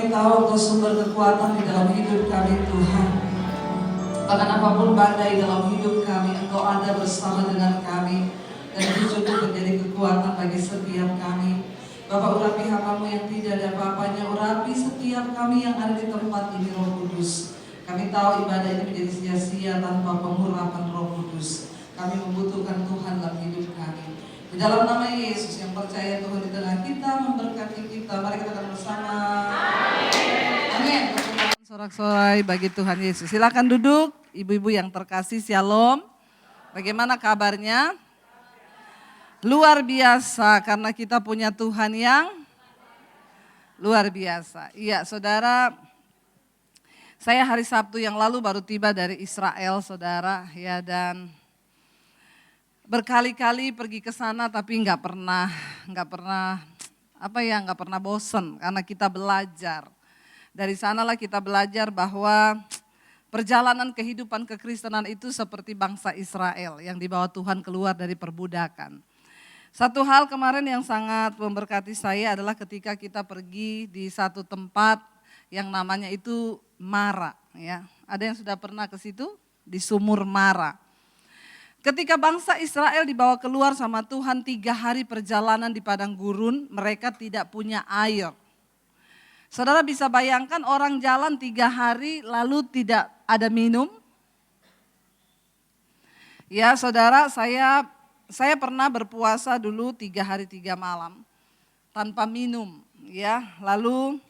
kami tahu Engkau sumber kekuatan di dalam hidup kami Tuhan. Bahkan apapun badai dalam hidup kami, Engkau ada bersama dengan kami. Dan itu cukup menjadi kekuatan bagi setiap kami. Bapak, urapi hamba-Mu yang tidak ada apa-apanya, urapi setiap kami yang ada di tempat ini Roh Kudus. Kami tahu ibadah ini menjadi sia-sia tanpa pengurapan Roh Kudus. Kami membutuhkan Tuhan dalam hidup kami. Di dalam nama Yesus yang percaya Tuhan di tengah kita, memberkati kita. Mari kita akan bersama. Amin. Sorak-sorai bagi Tuhan Yesus. Silakan duduk, ibu-ibu yang terkasih, shalom. Bagaimana kabarnya? Luar biasa karena kita punya Tuhan yang luar biasa. Iya, saudara, saya hari Sabtu yang lalu baru tiba dari Israel, saudara, ya, dan berkali-kali pergi ke sana tapi nggak pernah bosen karena kita belajar. Dari sanalah kita belajar bahwa perjalanan kehidupan kekristenan itu seperti bangsa Israel yang dibawa Tuhan keluar dari perbudakan. Satu hal kemarin yang sangat memberkati saya adalah ketika kita pergi di satu tempat yang namanya itu Mara. Ya. Ada yang sudah pernah ke situ? Di Sumur Mara. Ketika bangsa Israel dibawa keluar sama Tuhan 3 hari perjalanan di padang gurun, mereka tidak punya air. Saudara bisa bayangkan orang jalan 3 hari lalu tidak ada minum? Ya saudara, saya pernah berpuasa dulu 3 hari 3 malam tanpa minum, ya. Lalu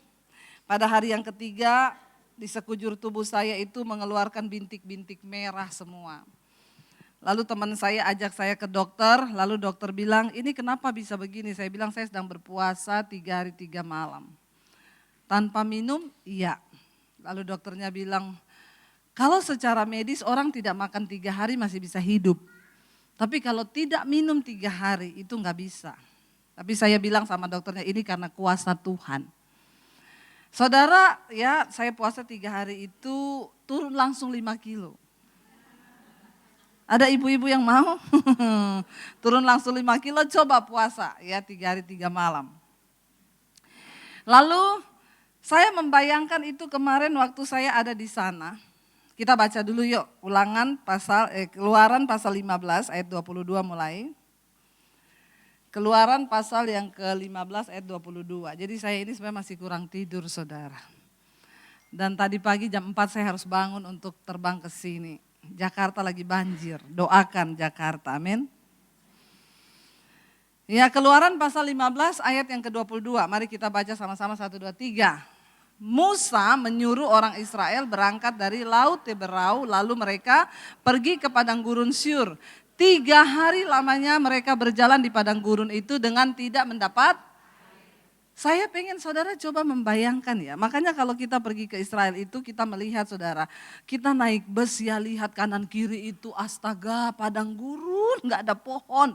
pada hari yang ketiga di sekujur tubuh saya itu mengeluarkan bintik-bintik merah semua. Lalu teman saya ajak saya ke dokter, lalu dokter bilang, ini kenapa bisa begini? Saya bilang saya sedang berpuasa 3 hari 3 malam. Tanpa minum, iya. Lalu dokternya bilang, kalau secara medis orang tidak makan 3 hari masih bisa hidup. Tapi kalau tidak minum 3 hari itu nggak bisa. Tapi saya bilang sama dokternya ini karena kuasa Tuhan. Saudara, ya saya puasa 3 hari itu turun langsung 5 kilo. Ada ibu-ibu yang mau turun langsung 5 kilo, coba puasa ya 3 hari 3 malam. Lalu saya membayangkan itu kemarin waktu saya ada di sana. Kita baca dulu yuk, Keluaran pasal 15 ayat 22 mulai. Keluaran pasal yang ke-15 ayat 22. Jadi saya ini sebenarnya masih kurang tidur saudara. Dan tadi pagi jam 4 saya harus bangun untuk terbang ke sini. Jakarta lagi banjir, doakan Jakarta, amin. Ya, Keluaran pasal 15 ayat yang ke-22. Mari kita baca sama-sama 1, 2, 3. Musa menyuruh orang Israel berangkat dari Laut Teberau, lalu mereka pergi ke padang gurun Syur. 3 hari lamanya mereka berjalan di padang gurun itu dengan tidak mendapat. Saya pengen saudara coba membayangkan ya, makanya kalau kita pergi ke Israel itu kita melihat saudara, kita naik bus ya lihat kanan kiri itu astaga padang gurun gak ada pohon.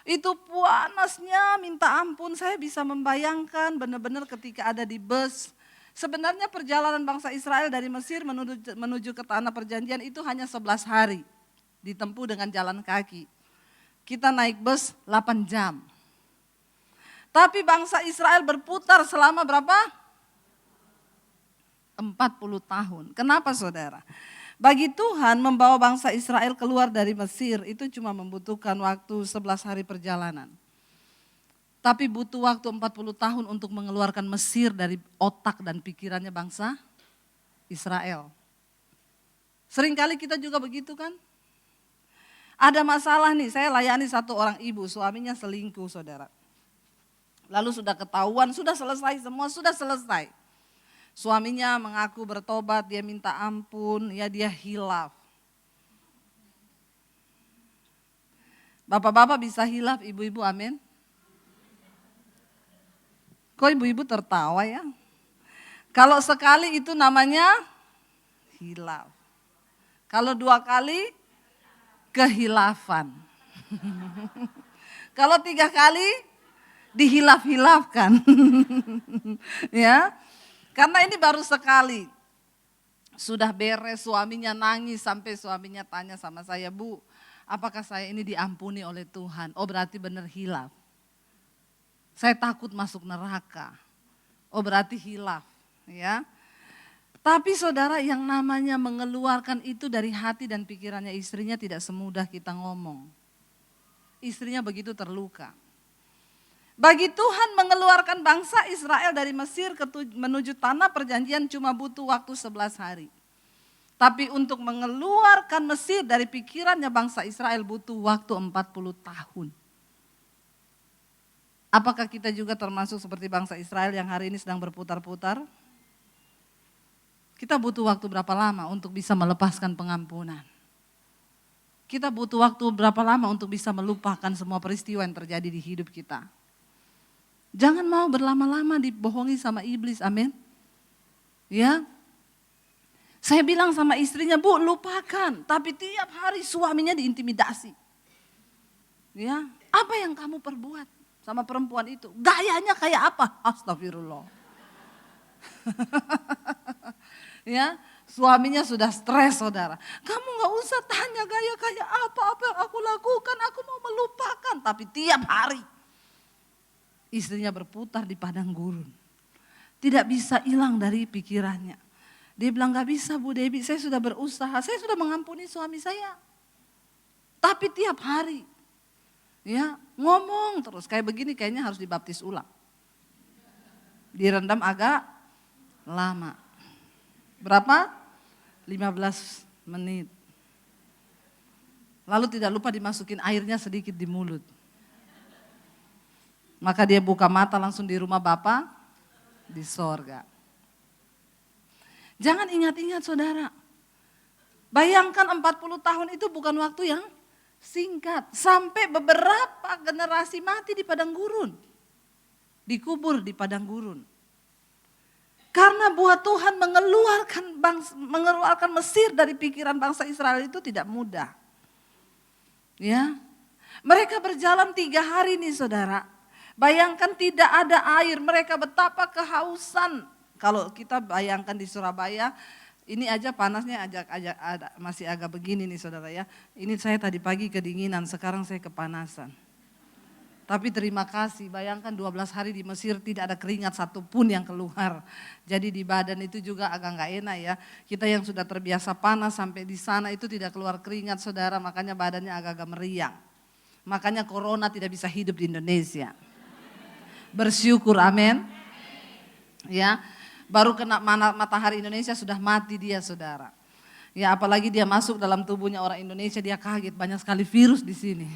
Itu panasnya minta ampun, saya bisa membayangkan benar-benar ketika ada di bus. Sebenarnya perjalanan bangsa Israel dari Mesir menuju ke tanah perjanjian itu hanya 11 hari. Ditempuh dengan jalan kaki. Kita naik bus 8 jam. Tapi bangsa Israel berputar selama berapa? 40 tahun. Kenapa saudara? Bagi Tuhan membawa bangsa Israel keluar dari Mesir itu cuma membutuhkan waktu 11 hari perjalanan. Tapi butuh waktu 40 tahun untuk mengeluarkan Mesir dari otak dan pikirannya bangsa Israel. Seringkali kita juga begitu kan? Ada masalah nih, saya layani satu orang ibu, suaminya selingkuh saudara. Lalu sudah ketahuan, sudah selesai semua, sudah selesai. Suaminya mengaku bertobat, dia minta ampun, ya dia hilaf. Bapak-bapak bisa hilaf, ibu-ibu amin. Kok ibu-ibu tertawa ya? Kalau sekali itu namanya hilaf. Kalau 2 kali kehilafan. Kalau 3 kali dihilaf-hilafkan. Ya. Karena ini baru sekali. Sudah beres suaminya nangis sampai suaminya tanya sama saya, "Bu, apakah saya ini diampuni oleh Tuhan?" Oh berarti benar hilaf. Saya takut masuk neraka. Oh berarti hilaf. Ya. Tapi saudara, yang namanya mengeluarkan itu dari hati dan pikirannya istrinya tidak semudah kita ngomong. Istrinya begitu terluka. Bagi Tuhan mengeluarkan bangsa Israel dari Mesir menuju tanah perjanjian cuma butuh waktu 11 hari. Tapi untuk mengeluarkan Mesir dari pikirannya bangsa Israel butuh waktu 40 tahun. Apakah kita juga termasuk seperti bangsa Israel yang hari ini sedang berputar-putar? Kita butuh waktu berapa lama untuk bisa melepaskan pengampunan? Kita butuh waktu berapa lama untuk bisa melupakan semua peristiwa yang terjadi di hidup kita? Jangan mau berlama-lama dibohongi sama iblis, amin. Ya, saya bilang sama istrinya, Bu, lupakan. Tapi tiap hari suaminya diintimidasi. Ya, apa yang kamu perbuat sama perempuan itu? Gayanya kayak apa? Astagfirullah. Ya, suaminya sudah stres saudara. Kamu gak usah tanya gaya kayak apa yang aku lakukan, aku mau melupakan. Tapi tiap hari istrinya berputar di padang gurun. Tidak bisa hilang dari pikirannya. Dia bilang gak bisa Bu Debbie, saya sudah berusaha, saya sudah mengampuni suami saya. Tapi tiap hari ya ngomong terus kayak begini, kayaknya harus dibaptis ulang. Direndam agak lama. Berapa? 15 menit. Lalu tidak lupa dimasukin airnya sedikit di mulut. Maka dia buka mata langsung di rumah Bapa di sorga. Jangan ingat-ingat saudara. Bayangkan 40 tahun itu bukan waktu yang singkat. Sampai beberapa generasi mati di padang gurun. Dikubur di padang gurun. Karena buat Tuhan mengeluarkan Mesir dari pikiran bangsa Israel itu tidak mudah. Ya, mereka berjalan 3 hari nih saudara. Bayangkan tidak ada air, mereka betapa kehausan. Kalau kita bayangkan di Surabaya, ini aja panasnya masih agak begini nih saudara ya. Ini saya tadi pagi kedinginan, sekarang saya kepanasan. Tapi terima kasih, bayangkan 12 hari di Mesir tidak ada keringat satupun yang keluar. Jadi di badan itu juga agak gak enak ya. Kita yang sudah terbiasa panas sampai di sana itu tidak keluar keringat saudara, makanya badannya agak-agak meriang. Makanya corona tidak bisa hidup di Indonesia. Bersyukur, amin. Ya, baru kena matahari Indonesia sudah mati dia saudara. Ya apalagi dia masuk dalam tubuhnya orang Indonesia, dia kaget banyak sekali virus di sini.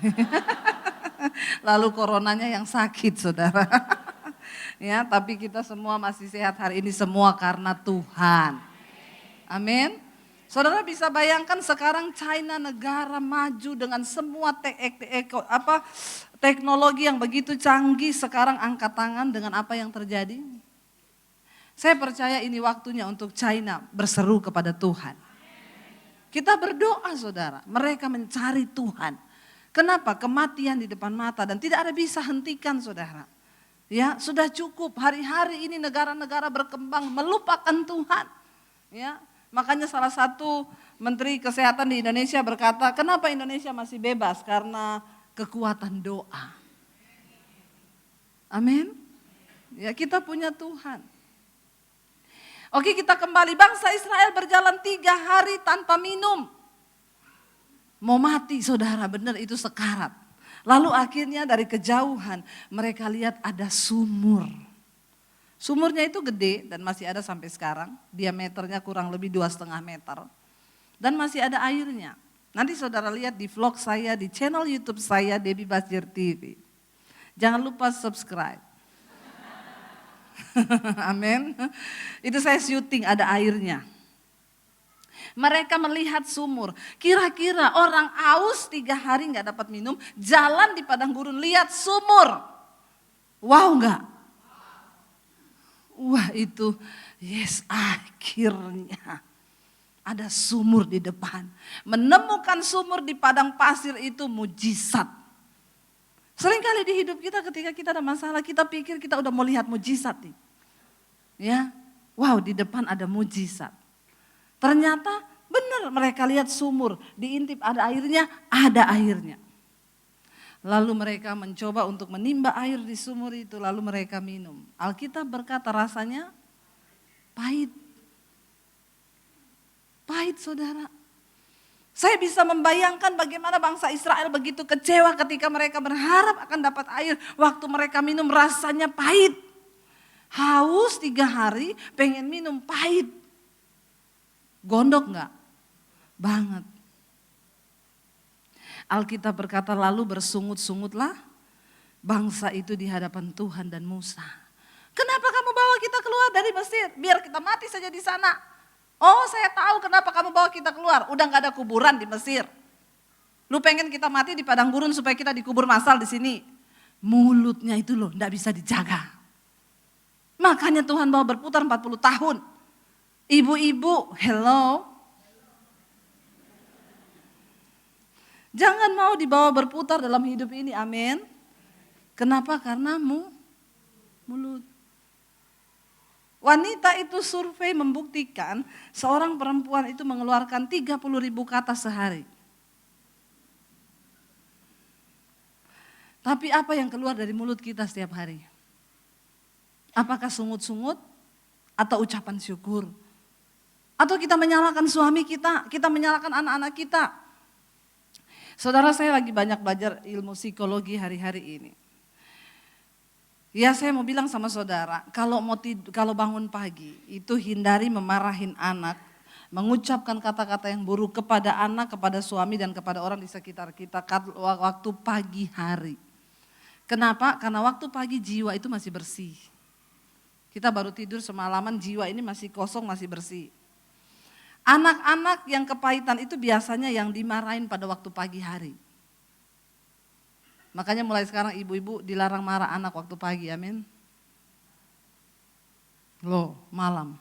Lalu coronanya yang sakit saudara. Ya, tapi kita semua masih sehat hari ini semua karena Tuhan. Amin. Saudara bisa bayangkan sekarang China negara maju dengan semua teknologi yang begitu canggih, sekarang angkat tangan dengan apa yang terjadi. Saya percaya ini waktunya untuk China berseru kepada Tuhan. Kita berdoa saudara, mereka mencari Tuhan. Kenapa? Kematian di depan mata dan tidak ada bisa hentikan saudara. Ya, sudah cukup hari-hari ini negara-negara berkembang melupakan Tuhan. Ya, makanya salah satu menteri kesehatan di Indonesia berkata, kenapa Indonesia masih bebas? Karena kekuatan doa. Amin. Ya, kita punya Tuhan. Oke, kita kembali. Bangsa Israel berjalan 3 hari tanpa minum. Mau mati saudara, benar itu sekarat. Lalu akhirnya dari kejauhan mereka lihat ada sumur. Sumurnya itu gede dan masih ada sampai sekarang. Diameternya kurang lebih 2,5 meter. Dan masih ada airnya. Nanti saudara lihat di vlog saya, di channel YouTube saya, Debbie Basjir TV. Jangan lupa subscribe. Amin. Itu saya syuting ada airnya. Mereka melihat sumur. Kira-kira orang aus 3 hari gak dapat minum, jalan di padang gurun lihat sumur. Wow gak? Wah itu, yes akhirnya ada sumur di depan. Menemukan sumur di padang pasir itu mujizat. Seringkali di hidup kita ketika kita ada masalah, kita pikir kita udah mau lihat mujizat nih. Ya, wow di depan ada mujizat. Ternyata benar mereka lihat sumur, diintip ada airnya, ada airnya. Lalu mereka mencoba untuk menimba air di sumur itu, lalu mereka minum. Alkitab berkata rasanya Pahit. Pahit saudara. Saya bisa membayangkan bagaimana bangsa Israel begitu kecewa ketika mereka berharap akan dapat air. Waktu mereka minum rasanya pahit. Haus 3 hari pengen minum pahit. Gondok enggak? Banget. Alkitab berkata lalu bersungut-sungutlah bangsa itu di hadapan Tuhan dan Musa. Kenapa kamu bawa kita keluar dari Mesir? Biar kita mati saja di sana. Oh saya tahu kenapa kamu bawa kita keluar. Udah gak ada kuburan di Mesir. Lu pengen kita mati di padang gurun supaya kita dikubur massal di sini. Mulutnya itu loh gak bisa dijaga. Makanya Tuhan bawa berputar 40 tahun. Ibu-ibu, hello. Jangan mau dibawa berputar dalam hidup ini, amin. Kenapa? Karena mulut. Wanita itu survei membuktikan seorang perempuan itu mengeluarkan 30.000 kata sehari. Tapi apa yang keluar dari mulut kita setiap hari? Apakah sungut-sungut atau ucapan syukur? Atau kita menyalahkan suami kita menyalahkan anak-anak kita? Saudara, saya lagi banyak belajar ilmu psikologi hari-hari ini. Ya saya mau bilang sama saudara, kalau bangun pagi itu hindari memarahin anak, mengucapkan kata-kata yang buruk kepada anak, kepada suami dan kepada orang di sekitar kita waktu pagi hari. Kenapa? Karena waktu pagi jiwa itu masih bersih. Kita baru tidur semalaman, jiwa ini masih kosong, masih bersih. Anak-anak yang kepahitan itu biasanya yang dimarahin pada waktu pagi hari. Makanya mulai sekarang ibu-ibu dilarang marah anak waktu pagi, amin. Loh, malam.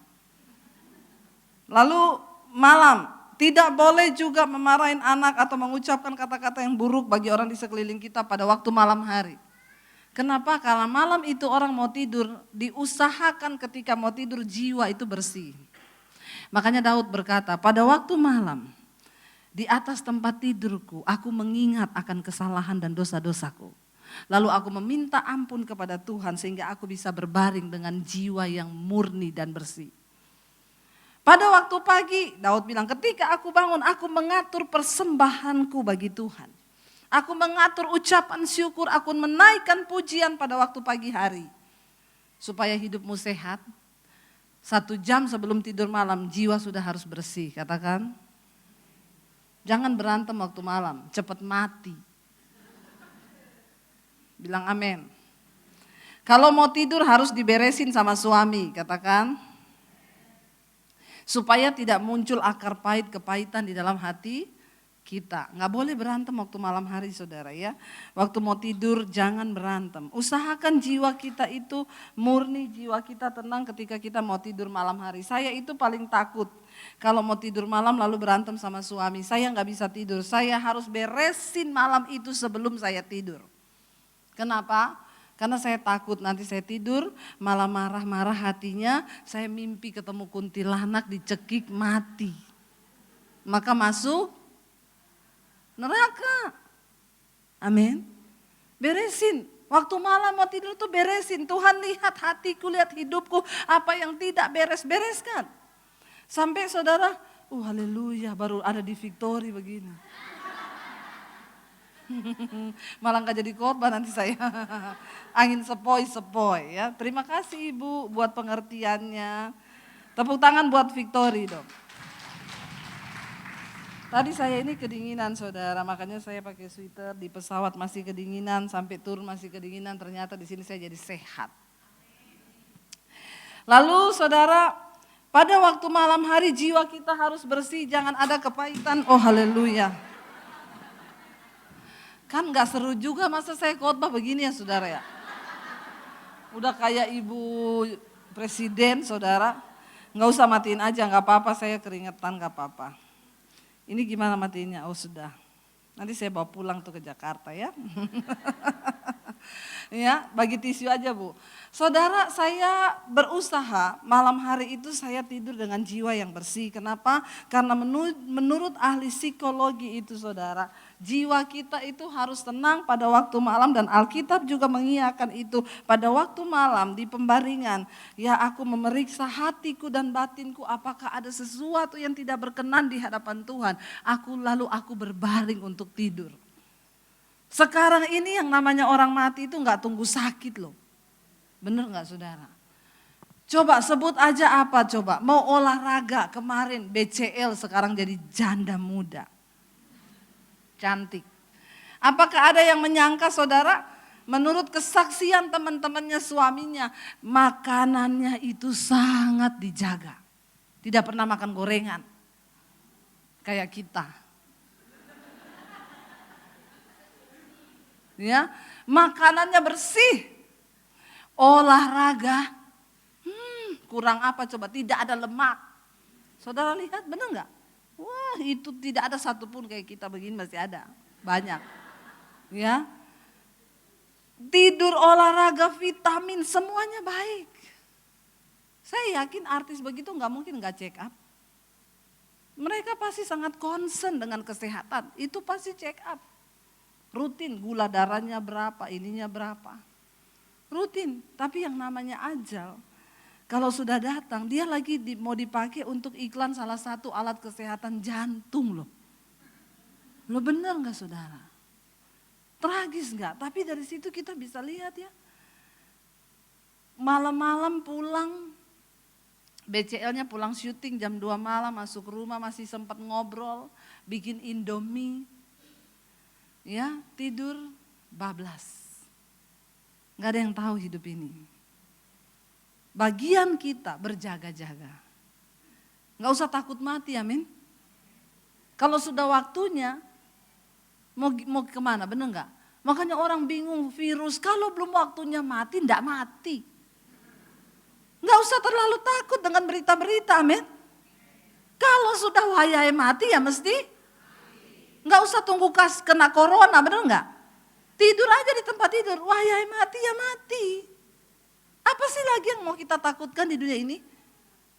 Lalu malam, tidak boleh juga memarahin anak atau mengucapkan kata-kata yang buruk bagi orang di sekeliling kita pada waktu malam hari. Kenapa? Karena malam itu orang mau tidur, diusahakan ketika mau tidur jiwa itu bersih. Makanya Daud berkata, pada waktu malam, di atas tempat tidurku, aku mengingat akan kesalahan dan dosa-dosaku. Lalu aku meminta ampun kepada Tuhan sehingga aku bisa berbaring dengan jiwa yang murni dan bersih. Pada waktu pagi, Daud bilang, ketika aku bangun, aku mengatur persembahanku bagi Tuhan. Aku mengatur ucapan syukur, aku menaikkan pujian pada waktu pagi hari. Supaya hidupmu sehat, 1 jam sebelum tidur malam, jiwa sudah harus bersih, katakan. Jangan berantem waktu malam, cepat mati. Bilang amin. Kalau mau tidur harus diberesin sama suami, katakan. Supaya tidak muncul akar pahit, kepahitan di dalam hati kita. Nggak boleh berantem waktu malam hari saudara ya. Waktu mau tidur jangan berantem. Usahakan jiwa kita itu murni, jiwa kita tenang ketika kita mau tidur malam hari. Saya itu paling takut kalau mau tidur malam lalu berantem sama suami. Saya nggak bisa tidur, saya harus beresin malam itu sebelum saya tidur. Kenapa? Karena saya takut nanti saya tidur malah marah-marah hatinya, saya mimpi ketemu kuntilanak dicekik mati. Maka masuk neraka. Amin. Beresin. Waktu malam mau tidur tuh beresin. Tuhan lihat hatiku, lihat hidupku. Apa yang tidak beres-bereskan. Sampai saudara, haleluya baru ada di Victory begini. Malah gak jadi korban nanti saya. Angin sepoi-sepoi ya. Terima kasih Ibu buat pengertiannya. Tepuk tangan buat Victory dong. Tadi saya ini kedinginan saudara, makanya saya pakai sweater, di pesawat masih kedinginan, sampai turun masih kedinginan, ternyata di sini saya jadi sehat. Lalu saudara, pada waktu malam hari jiwa kita harus bersih, jangan ada kepahitan, oh haleluya. Kan gak seru juga masa saya khotbah begini ya saudara ya. Udah kayak ibu presiden saudara, gak usah matiin aja, gak apa-apa saya keringetan gak apa-apa. Ini gimana matinya? Oh sudah. Nanti saya bawa pulang tuh ke Jakarta ya. Ya, bagi tisu aja Bu. Saudara, saya berusaha malam hari itu saya tidur dengan jiwa yang bersih. Kenapa? Karena menurut ahli psikologi itu saudara, jiwa kita itu harus tenang pada waktu malam dan Alkitab juga mengiyakan itu. Pada waktu malam di pembaringan, ya aku memeriksa hatiku dan batinku apakah ada sesuatu yang tidak berkenan di hadapan Tuhan. Lalu aku berbaring untuk tidur. Sekarang ini yang namanya orang mati itu gak tunggu sakit loh. Bener gak saudara? Coba sebut aja apa coba. Mau olahraga kemarin BCL sekarang jadi janda muda. Cantik. Apakah ada yang menyangka saudara? Menurut kesaksian teman-temannya suaminya. Makanannya itu sangat dijaga. Tidak pernah makan gorengan. Kayak kita. Ya, makanannya bersih. Olahraga, kurang apa coba, tidak ada lemak. Saudara lihat benar enggak? Wah itu tidak ada satupun kayak kita begini masih ada, banyak. Ya, tidur, olahraga, vitamin semuanya baik. Saya yakin artis begitu enggak mungkin enggak check up. Mereka pasti sangat concern dengan kesehatan, itu pasti check up. Rutin gula darahnya berapa, ininya berapa. Rutin, tapi yang namanya ajal, kalau sudah datang dia lagi mau dipakai untuk iklan salah satu alat kesehatan jantung loh. Lo bener gak saudara? Tragis gak? Tapi dari situ kita bisa lihat ya. Malam-malam pulang, BCL-nya pulang syuting jam 2 malam masuk rumah masih sempat ngobrol, bikin Indomie. Ya, tidur bablas. Gak ada yang tahu hidup ini. Bagian kita berjaga-jaga. Gak usah takut mati, amin. Kalau sudah waktunya, mau kemana, bener gak? Makanya orang bingung virus, kalau belum waktunya mati, enggak mati. Gak usah terlalu takut dengan berita-berita, amin. Kalau sudah wayai mati ya mesti. Gak usah tunggu kena corona, bener gak? Tidur aja di tempat tidur, wahai mati ya mati. Apa sih lagi yang mau kita takutkan di dunia ini?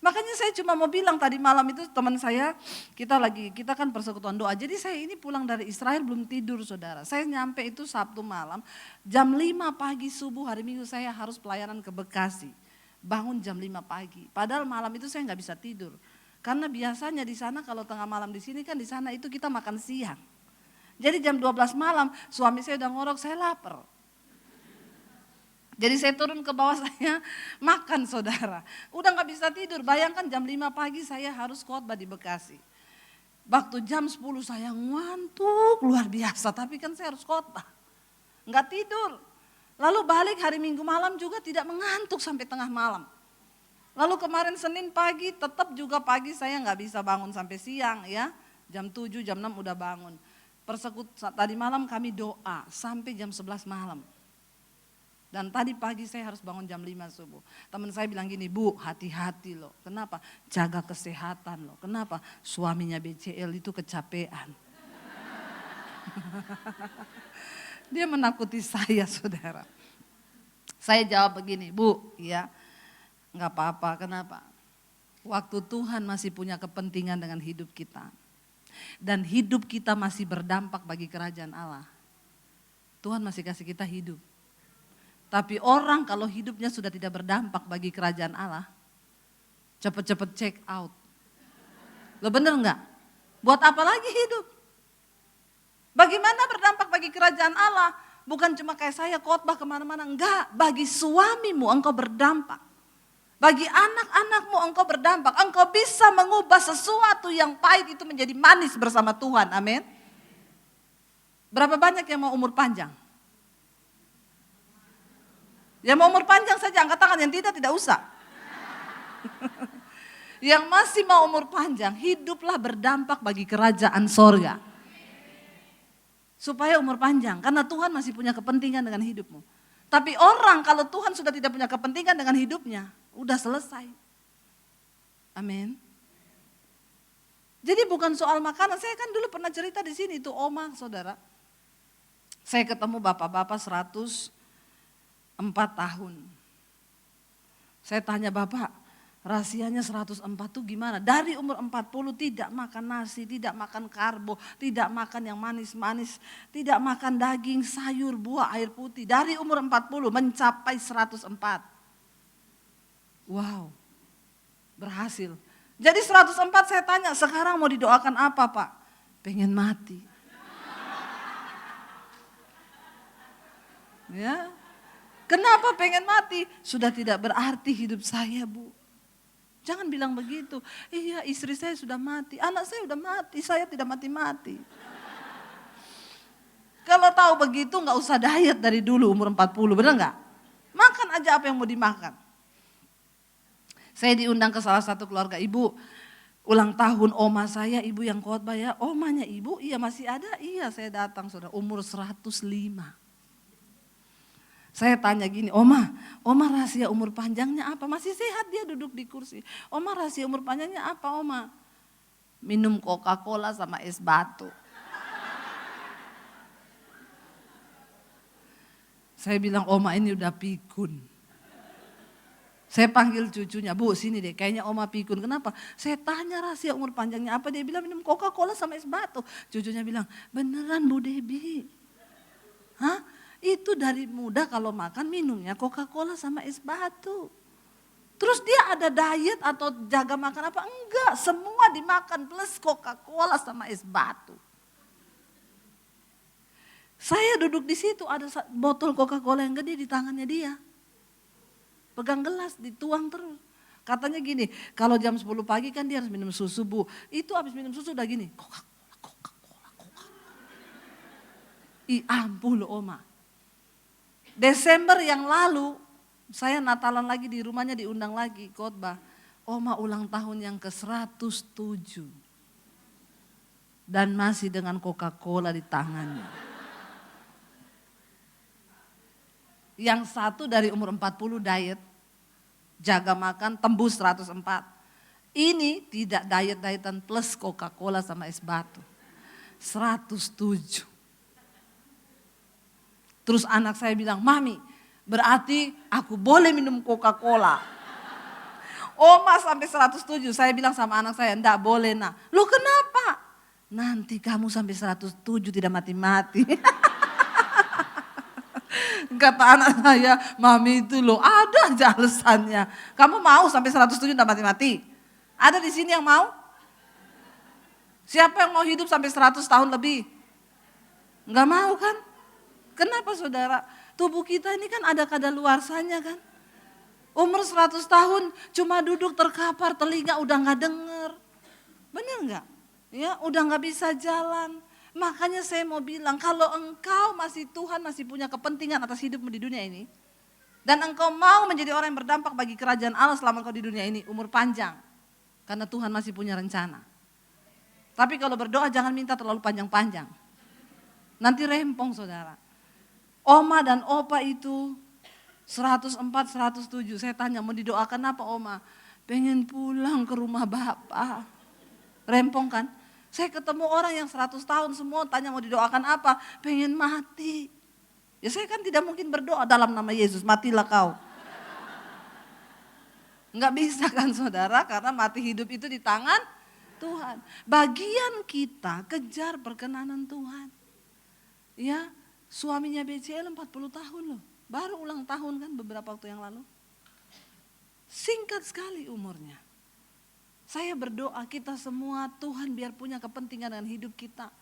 Makanya saya cuma mau bilang tadi malam itu teman saya, kita kan persekutuan doa. Jadi saya ini pulang dari Israel belum tidur saudara. Saya nyampe itu Sabtu malam, jam 5 pagi subuh hari Minggu saya harus pelayanan ke Bekasi. Bangun jam 5 pagi, padahal malam itu saya gak bisa tidur. Karena biasanya di sana kalau tengah malam di sini kan di sana itu kita makan siang. Jadi jam 12 malam suami saya udah ngorok, saya lapar. Jadi saya turun ke bawah saya makan saudara. Udah gak bisa tidur, bayangkan jam 5 pagi saya harus khotbah di Bekasi. Waktu jam 10 saya ngantuk luar biasa, tapi kan saya harus khotbah. Gak tidur. Lalu balik hari Minggu malam juga tidak mengantuk sampai tengah malam. Lalu kemarin Senin pagi tetap juga pagi saya gak bisa bangun sampai siang ya. Jam 7, jam 6 udah bangun. Tadi malam kami doa sampai jam 11 malam. Dan tadi pagi saya harus bangun jam 5 subuh. Teman saya bilang gini, Bu hati-hati loh. Kenapa? Jaga kesehatan loh. Kenapa? Suaminya BCL itu kecapean. Dia menakuti saya saudara. Saya jawab begini, Bu ya gak apa-apa. Kenapa? Waktu Tuhan masih punya kepentingan dengan hidup kita. Dan hidup kita masih berdampak bagi kerajaan Allah. Tuhan masih kasih kita hidup. Tapi orang kalau hidupnya sudah tidak berdampak bagi kerajaan Allah, cepet-cepet check out. Lo bener enggak? Buat apa lagi hidup? Bagaimana berdampak bagi kerajaan Allah? Bukan cuma kayak saya khotbah kemana-mana, enggak. Bagi suamimu engkau berdampak. Bagi anak-anakmu engkau berdampak, engkau bisa mengubah sesuatu yang pahit itu menjadi manis bersama Tuhan, amin. Berapa banyak yang mau umur panjang? Yang mau umur panjang saja angkat tangan, yang tidak usah. Yang masih mau umur panjang, hiduplah berdampak bagi kerajaan sorga. Supaya umur panjang, karena Tuhan masih punya kepentingan dengan hidupmu. Tapi orang kalau Tuhan sudah tidak punya kepentingan dengan hidupnya, udah selesai. Amin. Jadi bukan soal makanan, saya kan dulu pernah cerita di sini itu Oma saudara. Saya ketemu bapak-bapak 100 4 tahun. Saya tanya Bapak, rahasianya 104 tuh gimana? Dari umur 40 tidak makan nasi, tidak makan karbo, tidak makan yang manis-manis, tidak makan daging, sayur, buah, air putih. Dari umur 40 mencapai 104. Wow, berhasil. Jadi 104 saya tanya, sekarang mau didoakan apa Pak? Pengen mati. Ya, kenapa pengen mati? Sudah tidak berarti hidup saya Bu. Jangan bilang begitu. Iya istri saya sudah mati, anak saya sudah mati, saya tidak mati-mati. Kalau tahu begitu nggak usah diet dari dulu umur 40, benar nggak? Makan aja apa yang mau dimakan. Saya diundang ke salah satu keluarga ibu, ulang tahun oma saya, ibu yang khotbah ya, omanya ibu, iya masih ada, iya saya datang saudara, umur 105. Saya tanya gini, oma rahasia umur panjangnya apa? Masih sehat dia duduk di kursi. Oma rahasia umur panjangnya apa oma? Minum Coca-Cola sama es batu. Saya bilang oma ini udah pikun. Saya panggil cucunya, Bu sini deh kayaknya oma pikun. Kenapa? Saya tanya rahasia umur panjangnya apa, dia bilang minum Coca-Cola sama es batu. Cucunya bilang, beneran Bu Debbie? Hah? Itu dari muda kalau makan minumnya Coca-Cola sama es batu. Terus dia ada diet atau jaga makan apa? Enggak, semua dimakan plus Coca-Cola sama es batu. Saya duduk di situ ada botol Coca-Cola yang gede di tangannya dia. Pegang gelas, dituang terus. Katanya gini, kalau jam 10 pagi kan dia harus minum susu Bu. Itu habis minum susu udah gini, Coca-Cola. Ih ampun loh Oma. Desember yang lalu, saya Natalan lagi di rumahnya diundang lagi khotbah. Oma ulang tahun yang ke-107. Dan masih dengan Coca-Cola di tangannya. Yang satu dari umur 40 diet, jaga makan tembus 104. Ini tidak diet-dietan plus Coca-Cola sama es batu. 107. Terus anak saya bilang, Mami berarti aku boleh minum Coca-Cola. Oma sampai 107, saya bilang sama anak saya, enggak boleh nak. Loh kenapa? Nanti kamu sampai 107 tidak mati-mati. Kata anak saya, Mami itu loh ada aja alasannya. Kamu mau sampai 107 tidak mati-mati? Ada di sini yang mau? Siapa yang mau hidup sampai 100 tahun lebih? Enggak mau kan? Kenapa saudara? Tubuh kita ini kan ada kadaluarsanya kan. Umur 100 tahun cuma duduk terkapar, telinga udah gak denger. Benar gak? Ya, udah gak bisa jalan. Makanya saya mau bilang kalau engkau Tuhan masih punya kepentingan atas hidupmu di dunia ini. Dan engkau mau menjadi orang yang berdampak bagi kerajaan Allah selama engkau di dunia ini, umur panjang. Karena Tuhan masih punya rencana. Tapi kalau berdoa jangan minta terlalu panjang-panjang. Nanti rempong saudara. Oma dan opa itu 104, 107. Saya tanya mau didoakan apa Oma? Pengen pulang ke rumah Bapak. Rempong kan? Saya ketemu orang yang 100 tahun semua tanya mau didoakan apa? Pengen mati. Ya saya kan tidak mungkin berdoa dalam nama Yesus, matilah kau. Enggak bisa kan saudara, karena mati hidup itu di tangan Tuhan. Bagian kita kejar perkenanan Tuhan. Ya. Suaminya BCL 40 tahun loh, baru ulang tahun kan beberapa waktu yang lalu. Singkat sekali umurnya. Saya berdoa kita semua Tuhan biar punya kepentingan dengan hidup kita.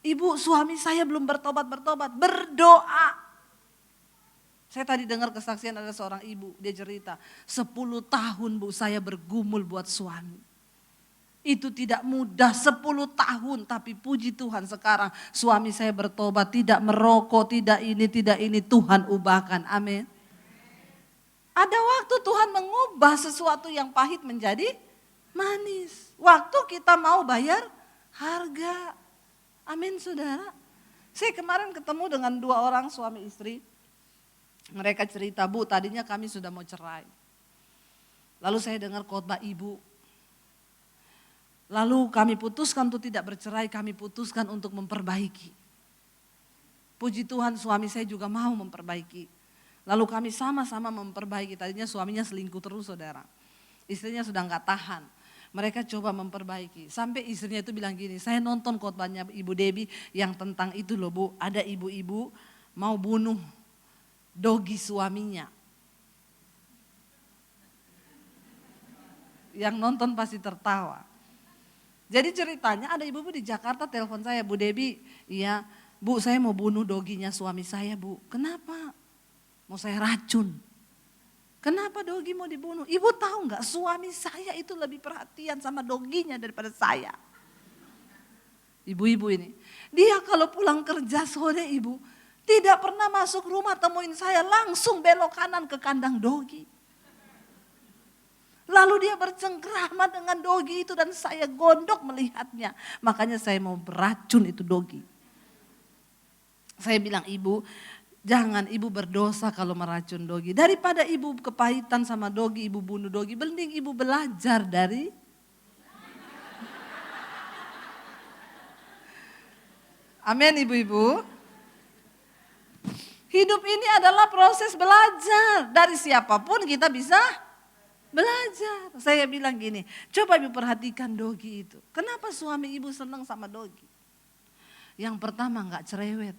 Ibu suami saya belum bertobat, berdoa. Saya tadi dengar kesaksian ada seorang ibu, dia cerita 10 tahun Bu saya bergumul buat suami. Itu tidak mudah 10 tahun tapi puji Tuhan sekarang suami saya bertobat, tidak merokok, tidak ini, Tuhan ubahkan, amin. Ada waktu Tuhan mengubah sesuatu yang pahit menjadi manis. Waktu kita mau bayar harga, amin saudara. Saya kemarin ketemu dengan 2 orang suami istri, mereka cerita Bu tadinya kami sudah mau cerai. Lalu saya dengar khotbah ibu. Lalu kami putuskan untuk tidak bercerai, kami putuskan untuk memperbaiki. Puji Tuhan suami saya juga mau memperbaiki. Lalu kami sama-sama memperbaiki. Tadinya suaminya selingkuh terus saudara. Istrinya sudah nggak tahan. Mereka coba memperbaiki. Sampai istrinya itu bilang gini, saya nonton khotbahnya Ibu Debbie yang tentang itu loh Bu. Ada ibu-ibu mau bunuh dogi suaminya. Yang nonton pasti tertawa. Jadi ceritanya ada ibu-ibu di Jakarta telepon saya, Bu Debbie, iya Bu saya mau bunuh doginya suami saya Bu. Kenapa? Mau saya racun. Kenapa dogi mau dibunuh? Ibu tahu nggak suami saya itu lebih perhatian sama doginya daripada saya. Ibu-ibu ini, dia kalau pulang kerja sore ibu, tidak pernah masuk rumah temuin saya, langsung belok kanan ke kandang dogi. Lalu dia bercengkrama dengan dogi itu dan saya gondok melihatnya. Makanya saya mau beracun itu dogi. Saya bilang ibu, jangan ibu berdosa kalau meracun dogi. Daripada ibu kepahitan sama dogi, ibu bunuh dogi. Mending ibu belajar dari. Amin ibu-ibu. Hidup ini adalah proses belajar. Dari siapapun kita bisa belajar. Saya bilang gini, coba ibu perhatikan dogi itu. Kenapa suami ibu senang sama dogi? Yang pertama nggak cerewet.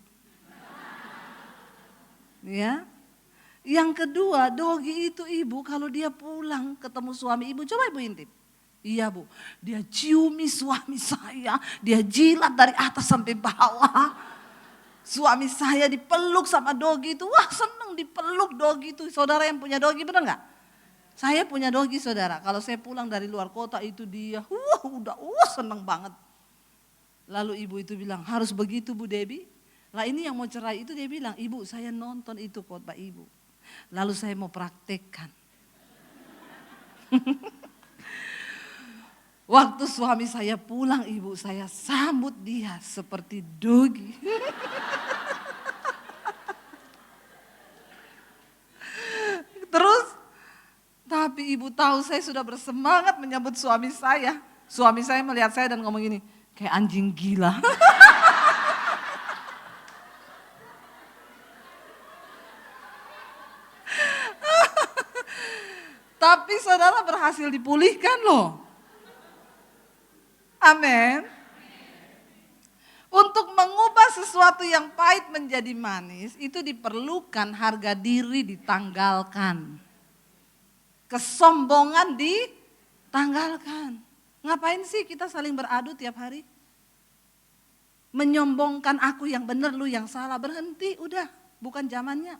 Ya. Yang kedua, dogi itu ibu kalau dia pulang ketemu suami ibu, coba ibu intip. Iya Bu, dia ciumi suami saya, dia jilat dari atas sampai bawah. Suami saya dipeluk sama dogi itu, wah seneng dipeluk dogi itu. Saudara yang punya dogi benar nggak? Saya punya dogi saudara, kalau saya pulang dari luar kota itu dia, udah seneng banget. Lalu ibu itu bilang, harus begitu Bu Debbie? Lah ini yang mau cerai itu dia bilang, ibu saya nonton itu khotbah ibu. Lalu saya mau praktekkan. Waktu suami saya pulang ibu saya sambut dia seperti dogi. Terus, tapi ibu tahu saya sudah bersemangat menyambut suami saya. Suami saya melihat saya dan ngomong gini, kayak anjing gila. Tapi saudara berhasil dipulihkan loh. Amin. Untuk mengubah sesuatu yang pahit menjadi manis, itu diperlukan harga diri ditanggalkan. Kesombongan ditanggalkan. Ngapain sih kita saling beradu tiap hari? Menyombongkan aku yang benar, lu yang salah. Berhenti, udah, bukan zamannya.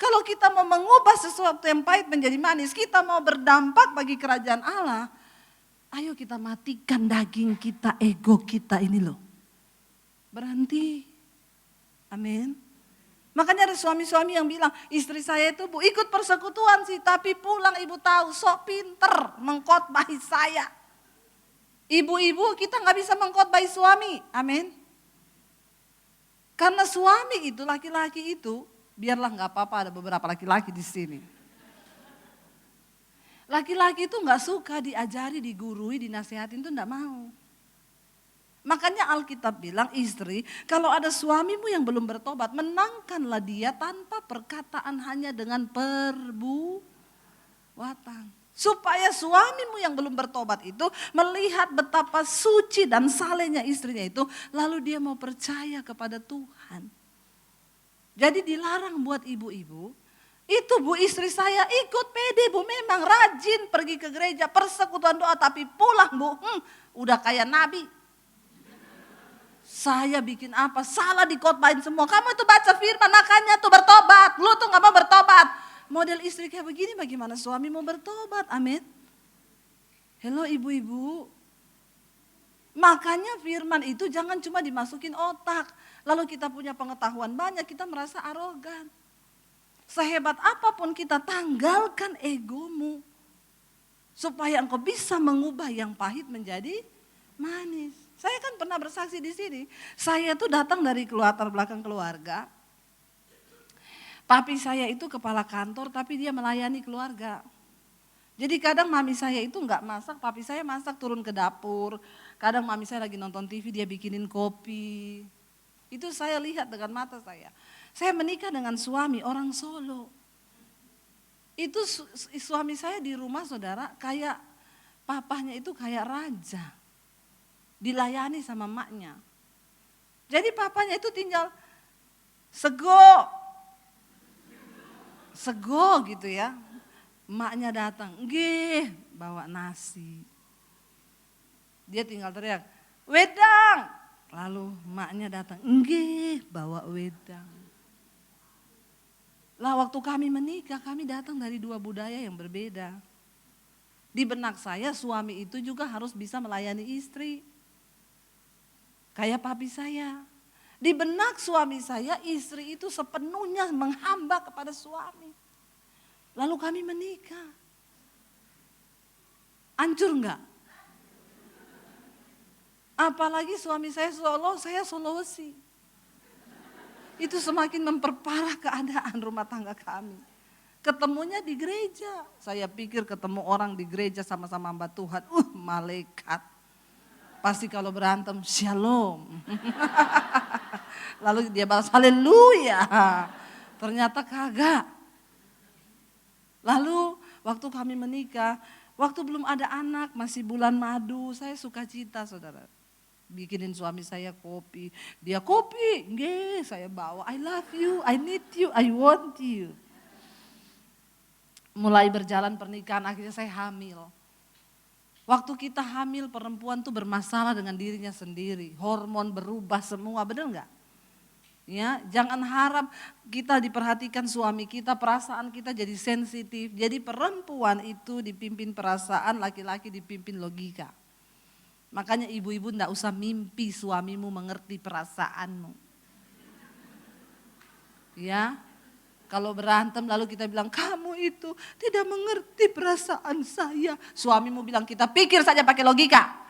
Kalau kita mau mengubah sesuatu yang pahit menjadi manis, kita mau berdampak bagi kerajaan Allah, ayo kita matikan daging kita, ego kita ini loh. Berhenti. Amin. Makanya ada suami-suami yang bilang, istri saya itu Bu ikut persekutuan sih, tapi pulang ibu tahu sok pinter mengkhotbahi saya. Ibu-ibu kita nggak bisa mengkhotbahi suami, amin. Karena suami itu, laki-laki itu, biarlah nggak apa-apa ada beberapa laki-laki di sini. Laki-laki itu nggak suka diajari, digurui, dinasihatin itu nggak mau. Makanya Alkitab bilang istri, kalau ada suamimu yang belum bertobat, menangkanlah dia tanpa perkataan, hanya dengan perbuatan. Supaya suamimu yang belum bertobat itu melihat betapa suci dan salehnya istrinya itu, lalu dia mau percaya kepada Tuhan. Jadi dilarang buat ibu-ibu, itu Bu istri saya ikut pede Bu, memang rajin pergi ke gereja, persekutuan doa, tapi pulang Bu, udah kayak nabi. Saya bikin apa? Salah dikhotbahin semua. Kamu itu baca firman, makanya tuh bertobat. Lu tuh gak mau bertobat. Model istri kayak begini bagaimana suami mau bertobat? Amin. Hello ibu-ibu. Makanya firman itu jangan cuma dimasukin otak. Lalu kita punya pengetahuan banyak, kita merasa arogan. Sehebat apapun kita tanggalkan egomu. Supaya engkau bisa mengubah yang pahit menjadi manis. Saya kan pernah bersaksi di sini. Saya tuh datang dari latar belakang keluarga. Papi saya itu kepala kantor tapi dia melayani keluarga. Jadi kadang mami saya itu enggak masak, papi saya masak turun ke dapur. Kadang mami saya lagi nonton TV dia bikinin kopi. Itu saya lihat dengan mata saya. Saya menikah dengan suami orang Solo. Itu suami saya di rumah saudara kayak papahnya itu kayak raja. Dilayani sama maknya. Jadi papanya itu tinggal sego gitu ya. Maknya datang, nggih, bawa nasi. Dia tinggal teriak, wedang. Lalu maknya datang, nggih, bawa wedang. Lah waktu kami menikah, kami datang dari dua budaya yang berbeda. Di benak saya suami itu juga harus bisa melayani istri. Kayak papi saya. Di benak suami saya, istri itu sepenuhnya menghamba kepada suami. Lalu kami menikah. Hancur enggak? Apalagi suami saya Solo, saya Sulawesi. Itu semakin memperparah keadaan rumah tangga kami. Ketemunya di gereja. Saya pikir ketemu orang di gereja sama-sama hamba Tuhan. Malaikat. Pasti kalau berantem, shalom. Lalu dia balas, haleluya. Ternyata kagak. Lalu waktu kami menikah, waktu belum ada anak, masih bulan madu, saya suka cita saudara. Bikinin suami saya kopi, dia kopi, nggih, saya bawa, I love you, I need you, I want you. Mulai berjalan pernikahan, akhirnya saya hamil. Waktu kita hamil, perempuan tuh bermasalah dengan dirinya sendiri, hormon berubah semua, benar enggak? Ya, jangan harap kita diperhatikan suami kita, perasaan kita jadi sensitif. Jadi perempuan itu dipimpin perasaan, laki-laki dipimpin logika. Makanya ibu-ibu enggak usah mimpi suamimu mengerti perasaanmu. Ya, kalau berantem lalu kita bilang kamu itu tidak mengerti perasaan saya. Suamimu bilang kita pikir saja pakai logika.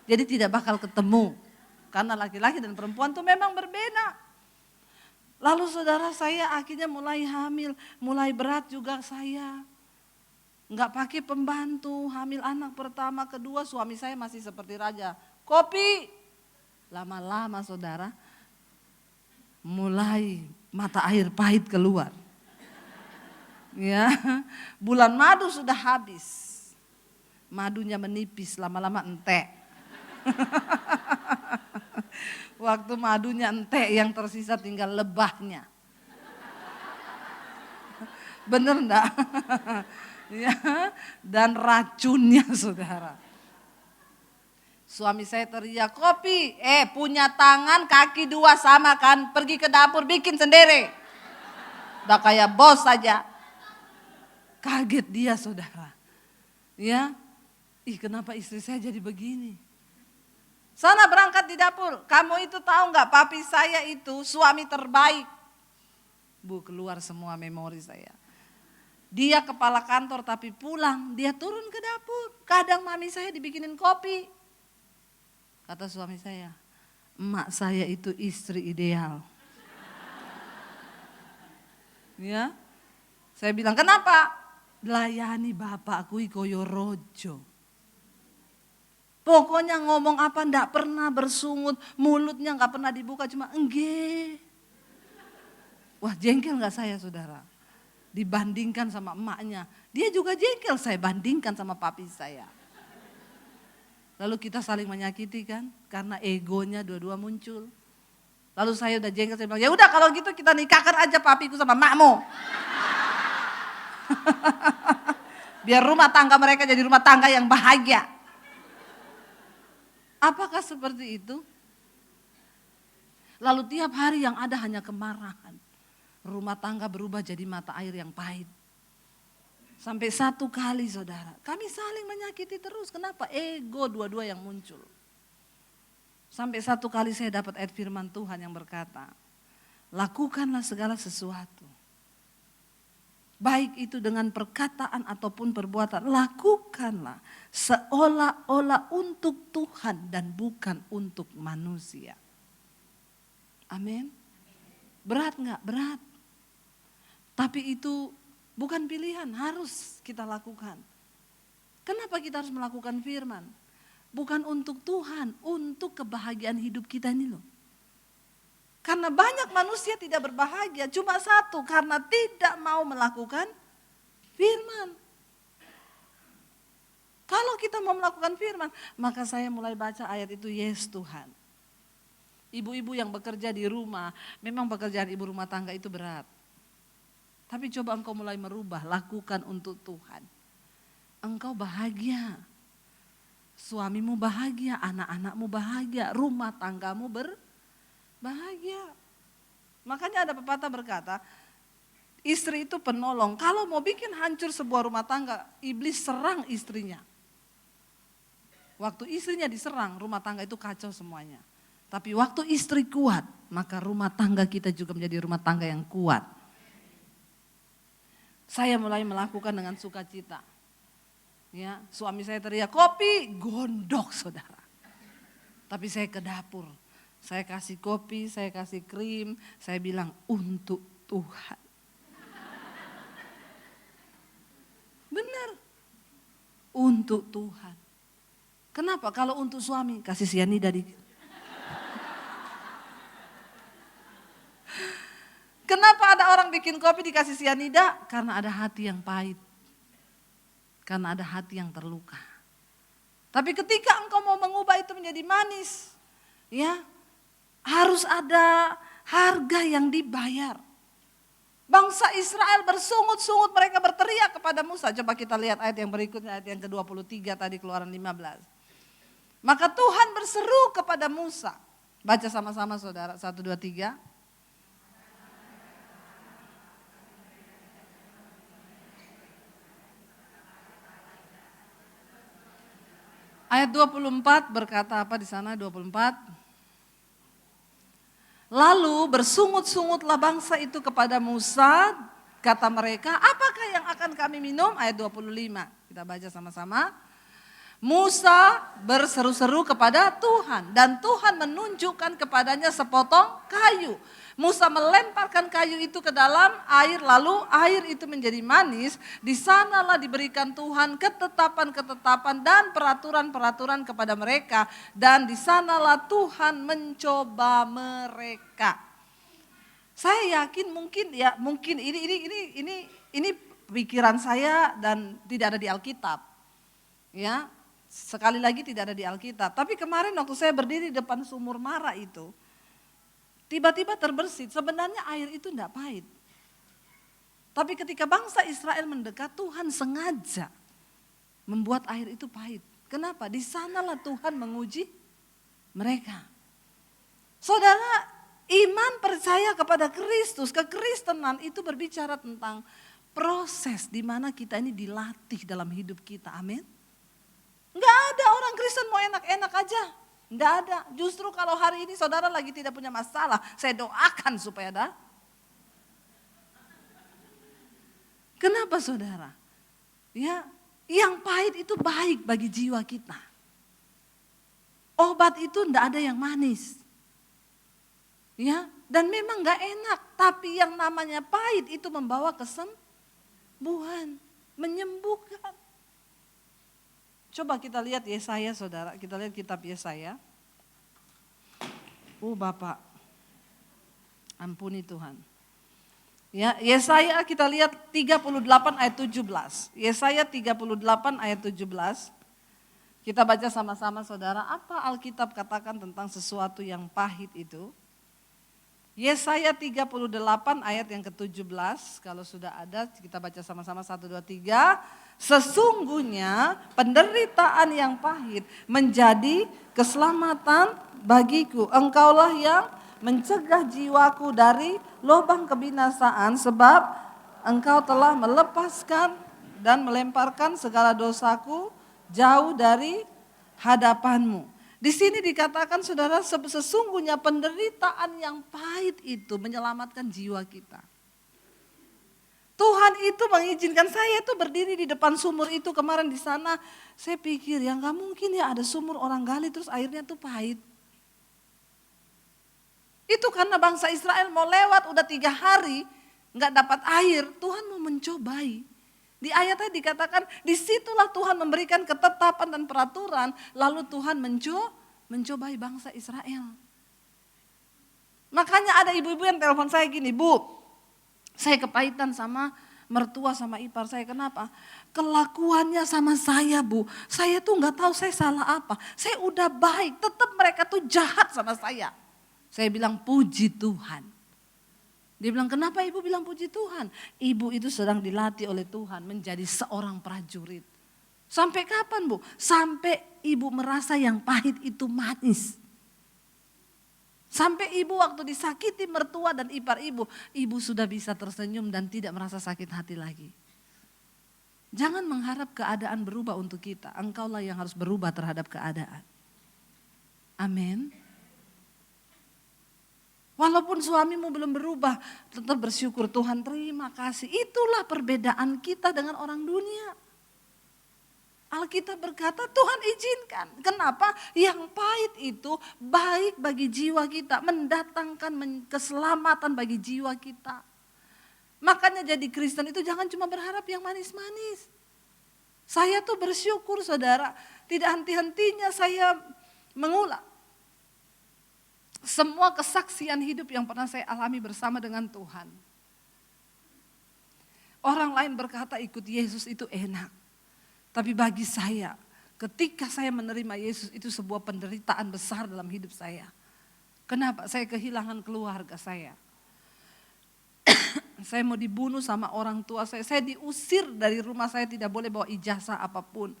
Jadi tidak bakal ketemu. Karena laki-laki dan perempuan itu memang berbeda. Lalu saudara saya akhirnya mulai hamil, mulai berat juga saya. Enggak pakai pembantu, hamil anak pertama, kedua suami saya masih seperti raja. Kopi. Lama-lama saudara, mulai mata air pahit keluar. Ya, bulan madu sudah habis. Madunya menipis, lama-lama entek. Waktu madunya entek, yang tersisa tinggal lebahnya. Bener enggak? Ya, dan racunnya saudara. Suami saya teriak, kopi, punya tangan kaki dua sama kan, pergi ke dapur bikin sendiri. Udah kayak bos saja. Kaget dia saudara. Ya, kenapa istri saya jadi begini? Sana berangkat di dapur, kamu itu tahu nggak papi saya itu suami terbaik. Bu, keluar semua memori saya. Dia kepala kantor tapi pulang, dia turun ke dapur. Kadang mami saya dibikinin kopi. Kata suami saya, emak saya itu istri ideal. Ya, saya bilang kenapa? Layani bapakku koyo rojo. Pokoknya ngomong apa ndak pernah bersungut, mulutnya nggak pernah dibuka, cuma enggak. Wah, jengkel nggak saya saudara? Dibandingkan sama emaknya, dia juga jengkel saya bandingkan sama papi saya. Lalu kita saling menyakiti kan, karena egonya dua-dua muncul. Lalu saya udah jengkel, saya bilang ya udah kalau gitu kita nikahkan aja papiku sama makmu. Biar rumah tangga mereka jadi rumah tangga yang bahagia. Apakah seperti itu? Lalu tiap hari yang ada hanya kemarahan. Rumah tangga berubah jadi mata air yang pahit. Sampai satu kali saudara, kami saling menyakiti terus. Kenapa? Ego dua-dua yang muncul. Sampai satu kali saya dapat ayat firman Tuhan yang berkata, lakukanlah segala sesuatu. Baik itu dengan perkataan ataupun perbuatan, lakukanlah seolah-olah untuk Tuhan dan bukan untuk manusia. Amin. Berat enggak? Berat. Tapi itu bukan pilihan, harus kita lakukan. Kenapa kita harus melakukan firman? Bukan untuk Tuhan, untuk kebahagiaan hidup kita ini loh. Karena banyak manusia tidak berbahagia, cuma satu, karena tidak mau melakukan firman. Kalau kita mau melakukan firman, maka saya mulai baca ayat itu, yes Tuhan. Ibu-ibu yang bekerja di rumah, memang pekerjaan ibu rumah tangga itu berat. Tapi coba engkau mulai merubah, lakukan untuk Tuhan. Engkau bahagia, suamimu bahagia, anak-anakmu bahagia, rumah tanggamu berbahagia. Makanya ada pepatah berkata, istri itu penolong. Kalau mau bikin hancur sebuah rumah tangga, iblis serang istrinya. Waktu istrinya diserang, rumah tangga itu kacau semuanya. Tapi waktu istri kuat, maka rumah tangga kita juga menjadi rumah tangga yang kuat. Saya mulai melakukan dengan sukacita. Ya, suami saya teriak, kopi, gondok saudara. Tapi saya ke dapur, saya kasih kopi, saya kasih krim, saya bilang untuk Tuhan. Benar, untuk Tuhan. Kenapa? Kalau untuk suami, kasih sianida dikit. Kenapa ada orang bikin kopi dikasih sianida? Karena ada hati yang pahit. Karena ada hati yang terluka. Tapi ketika engkau mau mengubah itu menjadi manis, ya, harus ada harga yang dibayar. Bangsa Israel bersungut-sungut, mereka berteriak kepada Musa. Coba kita lihat ayat yang berikutnya, ayat yang ke-23 tadi, Keluaran 15. Maka Tuhan berseru kepada Musa. Baca sama-sama saudara, 1, 2, 3. Ayat 24 berkata apa di sana, 24. Lalu bersungut-sungutlah bangsa itu kepada Musa, kata mereka, apakah yang akan kami minum? Ayat 25, kita baca sama-sama. Musa berseru-seru kepada Tuhan dan Tuhan menunjukkan kepadanya sepotong kayu. Musa melemparkan kayu itu ke dalam air, lalu air itu menjadi manis. Di sanalah diberikan Tuhan ketetapan-ketetapan dan peraturan-peraturan kepada mereka, dan di sanalah Tuhan mencoba mereka. Saya yakin mungkin ini pikiran saya dan tidak ada di Alkitab. Ya, sekali lagi tidak ada di Alkitab. Tapi kemarin waktu saya berdiri di depan sumur Mara itu, tiba-tiba terbersit. Sebenarnya air itu tidak pahit. Tapi ketika bangsa Israel mendekat, Tuhan sengaja membuat air itu pahit. Kenapa? Di sanalah Tuhan menguji mereka. Saudara, iman percaya kepada Kristus, kekristenan itu berbicara tentang proses di mana kita ini dilatih dalam hidup kita. Amin. Enggak ada orang Kristen mau enak-enak aja. Enggak ada. Justru kalau hari ini saudara lagi tidak punya masalah, saya doakan supaya ada. Kenapa saudara? Ya, yang pahit itu baik bagi jiwa kita. Obat itu enggak ada yang manis. Ya, dan memang enggak enak, tapi yang namanya pahit itu membawa kesembuhan, menyembuhkan. Coba kita lihat Yesaya saudara, kita lihat kitab Yesaya. Bapak, ampuni Tuhan. Ya, Yesaya kita lihat 38 ayat 17. Yesaya 38 ayat 17. Kita baca sama-sama saudara, apa Alkitab katakan tentang sesuatu yang pahit itu? Yesaya 38 ayat yang ke-17, kalau sudah ada kita baca sama-sama 1, 2, 3. Sesungguhnya penderitaan yang pahit menjadi keselamatan bagiku. Engkaulah yang mencegah jiwaku dari lubang kebinasaan, sebab engkau telah melepaskan dan melemparkan segala dosaku jauh dari hadapanmu. Di sini dikatakan saudara, sesungguhnya penderitaan yang pahit itu menyelamatkan jiwa kita. Tuhan itu mengizinkan saya itu berdiri di depan sumur itu kemarin di sana. Saya pikir ya nggak mungkin ya ada sumur orang gali terus airnya tuh pahit. Itu karena bangsa Israel mau lewat udah 3 hari nggak dapat air. Tuhan mau mencobai. Di ayatnya dikatakan disitulah Tuhan memberikan ketetapan dan peraturan. Lalu Tuhan mencobai bangsa Israel. Makanya ada ibu-ibu yang telepon saya gini, Bu, saya kepahitan sama mertua sama ipar saya. Kenapa? Kelakuannya sama saya, Bu. Saya tuh nggak tahu saya salah apa. Saya udah baik, tetap mereka tuh jahat sama saya. Saya bilang puji Tuhan. Dia bilang, kenapa ibu bilang puji Tuhan? Ibu itu sedang dilatih oleh Tuhan menjadi seorang prajurit. Sampai kapan, Bu? Sampai ibu merasa yang pahit itu manis. Sampai ibu waktu disakiti mertua dan ipar ibu, ibu sudah bisa tersenyum dan tidak merasa sakit hati lagi. Jangan mengharap keadaan berubah untuk kita. Engkaulah yang harus berubah terhadap keadaan. Amin. Walaupun suamimu belum berubah, tetap bersyukur Tuhan, terima kasih. Itulah perbedaan kita dengan orang dunia. Alkitab berkata Tuhan izinkan. Kenapa? Yang pahit itu baik bagi jiwa kita, mendatangkan keselamatan bagi jiwa kita. Makanya jadi Kristen itu jangan cuma berharap yang manis-manis. Saya tuh bersyukur saudara, tidak henti-hentinya saya mengulang semua kesaksian hidup yang pernah saya alami bersama dengan Tuhan. Orang lain berkata ikut Yesus itu enak. Tapi bagi saya, ketika saya menerima Yesus itu sebuah penderitaan besar dalam hidup saya. Kenapa? Saya kehilangan keluarga saya. Saya mau dibunuh sama orang tua saya. Saya diusir dari rumah saya, tidak boleh bawa ijazah apapun.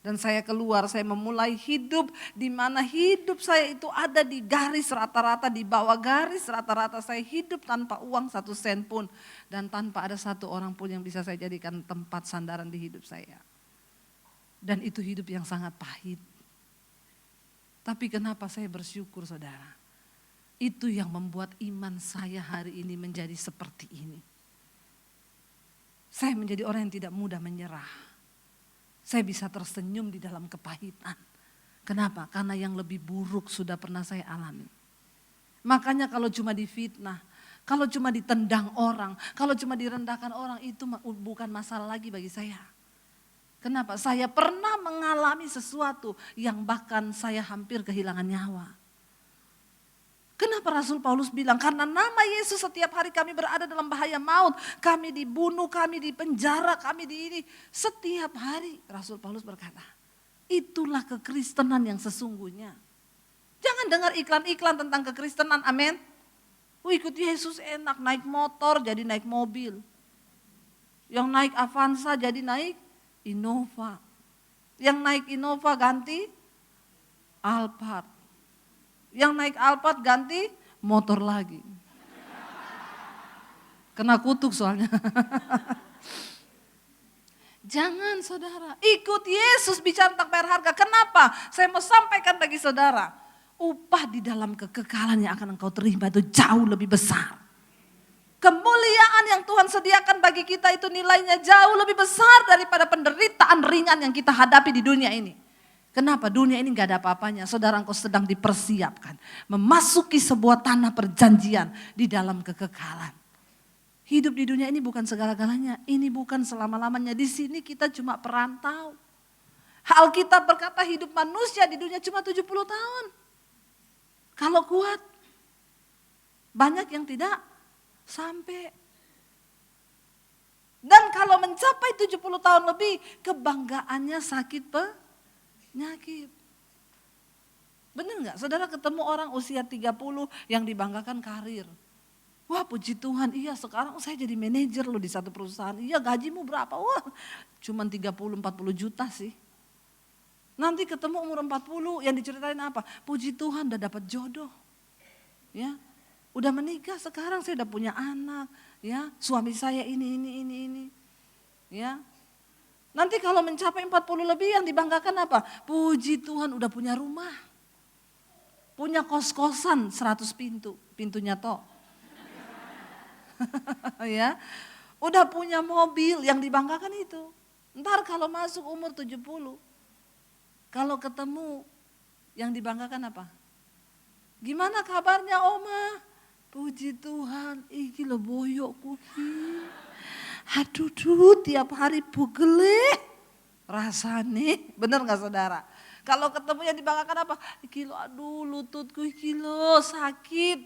Dan saya keluar, saya memulai hidup di mana hidup saya itu ada di garis rata-rata, di bawah garis rata-rata. Saya hidup tanpa uang 1 sen pun. Dan tanpa ada satu orang pun yang bisa saya jadikan tempat sandaran di hidup saya. Dan itu hidup yang sangat pahit. Tapi kenapa saya bersyukur saudara? Itu yang membuat iman saya hari ini menjadi seperti ini. Saya menjadi orang yang tidak mudah menyerah. Saya bisa tersenyum di dalam kepahitan. Kenapa? Karena yang lebih buruk sudah pernah saya alami. Makanya kalau cuma difitnah, kalau cuma ditendang orang, kalau cuma direndahkan orang, itu bukan masalah lagi bagi saya. Kenapa? Saya pernah mengalami sesuatu yang bahkan saya hampir kehilangan nyawa. Kenapa Rasul Paulus bilang? Karena nama Yesus setiap hari kami berada dalam bahaya maut. Kami dibunuh, kami dipenjara, kami di ini. Setiap hari Rasul Paulus berkata, itulah kekristenan yang sesungguhnya. Jangan dengar iklan-iklan tentang kekristenan, amin. Ikut Yesus enak, naik motor jadi naik mobil. Yang naik Avanza jadi naik Innova. Yang naik Innova ganti Alphard. Yang naik Alphard ganti motor lagi. Kena kutuk soalnya. Jangan saudara, ikut Yesus bicara tentang bayar harga. Kenapa? Saya mau sampaikan bagi saudara. Upah di dalam kekekalan yang akan engkau terima itu jauh lebih besar. Kemuliaan yang Tuhan sediakan bagi kita itu nilainya jauh lebih besar daripada penderitaan ringan yang kita hadapi di dunia ini. Kenapa? Dunia ini gak ada apa-apanya. Saudara, engkau sedang dipersiapkan. Memasuki sebuah tanah perjanjian di dalam kekekalan. Hidup di dunia ini bukan segala-galanya. Ini bukan selama-lamanya. Di sini kita cuma perantau. Alkitab berkata hidup manusia di dunia cuma 70 tahun. Kalau kuat. Banyak yang tidak sampai. Dan kalau mencapai 70 tahun lebih, kebanggaannya sakit penyakit. Benar gak? Saudara ketemu orang usia 30 yang dibanggakan karir. Wah puji Tuhan, iya sekarang saya jadi manajer loh di satu perusahaan. Iya gajimu berapa? Wah cuman 30-40 juta sih. Nanti ketemu umur 40 yang diceritain apa? Puji Tuhan udah dapat jodoh. Ya, udah menikah sekarang saya udah punya anak. Ya, suami saya ini. Ya. Nanti kalau mencapai 40 lebih yang dibanggakan apa? Puji Tuhan udah punya rumah. Punya kos-kosan 100 pintu, pintunya toh. Ya. Udah punya mobil yang dibanggakan itu. Ntar kalau masuk umur 70, kalau ketemu yang dibanggakan apa? Gimana kabarnya Oma? Puji Tuhan, iki lo boyokku. Aduh tiap hari pugele rasane, bener gak saudara? Kalau ketemu yang dibanggakan apa? Iki lo aduh lututku iki lo sakit.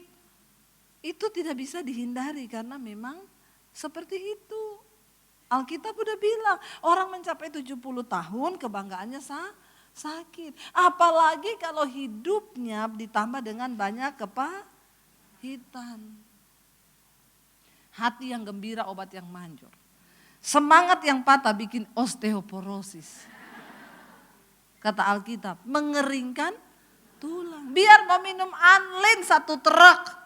Itu tidak bisa dihindari karena memang seperti itu. Alkitab udah bilang, orang mencapai 70 tahun kebanggaannya sakit. Apalagi kalau hidupnya ditambah dengan banyak kepahitan. Hati yang gembira obat yang manjur. Semangat yang patah bikin osteoporosis. Kata Alkitab, mengeringkan tulang. Biar mau minum anlin 1 truk.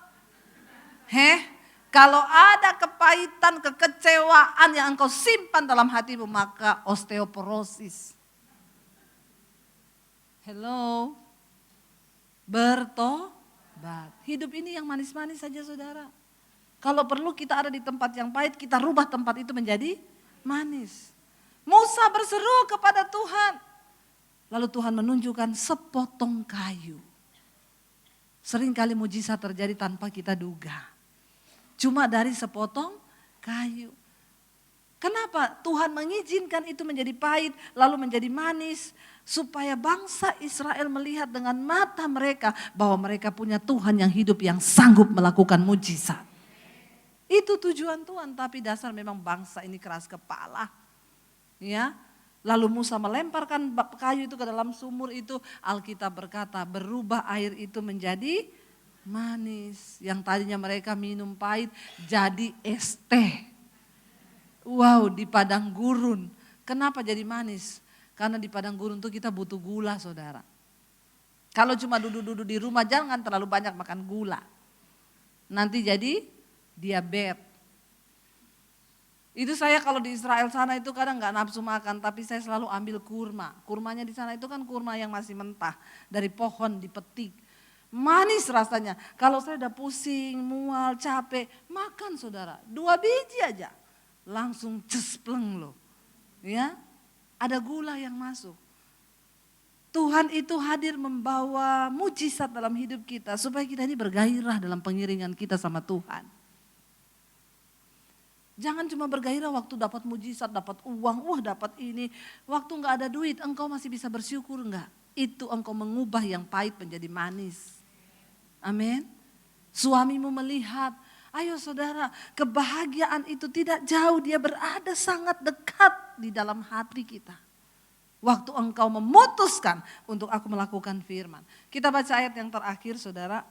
Kalau ada kepahitan, kekecewaan yang engkau simpan dalam hatimu, maka osteoporosis. Hello, bertobat. Hidup ini yang manis-manis saja saudara. Kalau perlu kita ada di tempat yang pahit, kita rubah tempat itu menjadi manis. Musa berseru kepada Tuhan. Lalu Tuhan menunjukkan sepotong kayu. Seringkali mujizat terjadi tanpa kita duga. Cuma dari sepotong kayu. Kenapa Tuhan mengizinkan itu menjadi pahit lalu menjadi manis? Supaya bangsa Israel melihat dengan mata mereka bahwa mereka punya Tuhan yang hidup yang sanggup melakukan mujizat. Itu tujuan Tuhan, tapi dasar memang bangsa ini keras kepala. Ya. Lalu Musa melemparkan kayu itu ke dalam sumur itu, Alkitab berkata berubah air itu menjadi manis. Yang tadinya mereka minum pahit jadi es teh. Wow, di padang gurun. Kenapa jadi manis? Karena di padang gurun itu kita butuh gula saudara. Kalau cuma duduk-duduk di rumah jangan terlalu banyak makan gula. Nanti jadi diabetes. Itu saya kalau di Israel sana itu kadang gak nafsu makan, tapi saya selalu ambil kurma. Kurmanya di sana itu kan kurma yang masih mentah, dari pohon dipetik. Manis rasanya. Kalau saya udah pusing, mual, capek, makan saudara. 2 biji aja, langsung cespleng loh. Ya, ada gula yang masuk. Tuhan itu hadir membawa mujizat dalam hidup kita supaya kita ini bergairah dalam pengiringan kita sama Tuhan. Jangan cuma bergairah waktu dapat mujizat, dapat uang, dapat ini. Waktu gak ada duit, engkau masih bisa bersyukur enggak? Itu engkau mengubah yang pahit menjadi manis. Amin. Suamimu melihat, ayo saudara, kebahagiaan itu tidak jauh, dia berada sangat dekat di dalam hati kita. Waktu engkau memutuskan untuk aku melakukan firman. Kita baca ayat yang terakhir saudara.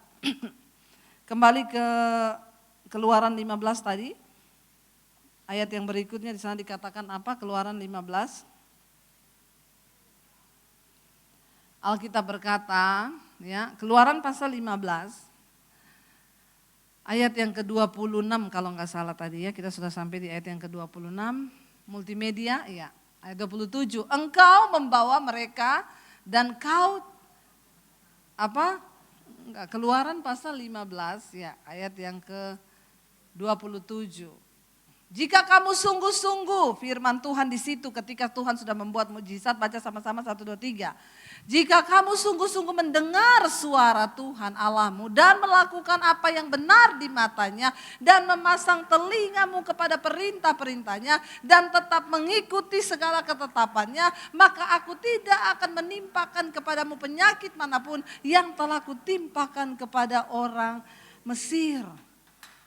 Kembali ke Keluaran 15 tadi. Ayat yang berikutnya di sana dikatakan apa? Keluaran 15. Alkitab berkata, ya, Keluaran pasal 15. Ayat yang ke-26 kalau enggak salah tadi ya, kita sudah sampai di ayat yang ke-26. Multimedia, ya. Ayat 27. Engkau membawa mereka dan kau apa? Keluaran pasal 15 ya, ayat yang ke-27. Jika kamu sungguh-sungguh, firman Tuhan di situ ketika Tuhan sudah membuat mujizat, baca sama-sama 1, 2, 3. Jika kamu sungguh-sungguh mendengar suara Tuhan Allahmu dan melakukan apa yang benar di matanya dan memasang telingamu kepada perintah-perintahnya dan tetap mengikuti segala ketetapannya, maka aku tidak akan menimpakan kepadamu penyakit manapun yang telah kutimpakan kepada orang Mesir.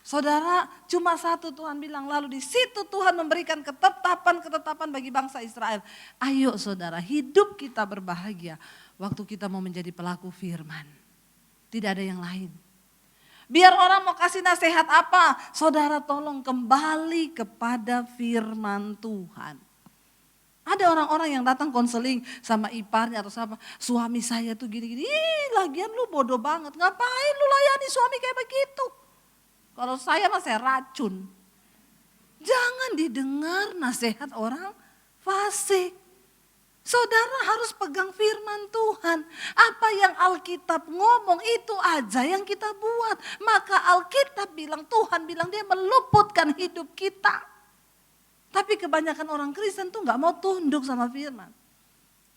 Saudara, cuma satu Tuhan bilang, lalu di situ Tuhan memberikan ketetapan-ketetapan bagi bangsa Israel. Ayo saudara, hidup kita berbahagia waktu kita mau menjadi pelaku firman. Tidak ada yang lain. Biar orang mau kasih nasihat apa, saudara tolong kembali kepada firman Tuhan. Ada orang-orang yang datang konseling sama iparnya atau sama suami saya tuh gini-gini. Lagian lu bodoh banget, ngapain lu layani suami kayak begitu? Kalau saya mah saya racun. Jangan didengar nasihat orang fasik. Saudara harus pegang firman Tuhan. Apa yang Alkitab ngomong itu aja yang kita buat. Maka Alkitab bilang, Tuhan bilang dia meluputkan hidup kita. Tapi kebanyakan orang Kristen tuh gak mau tunduk sama firman.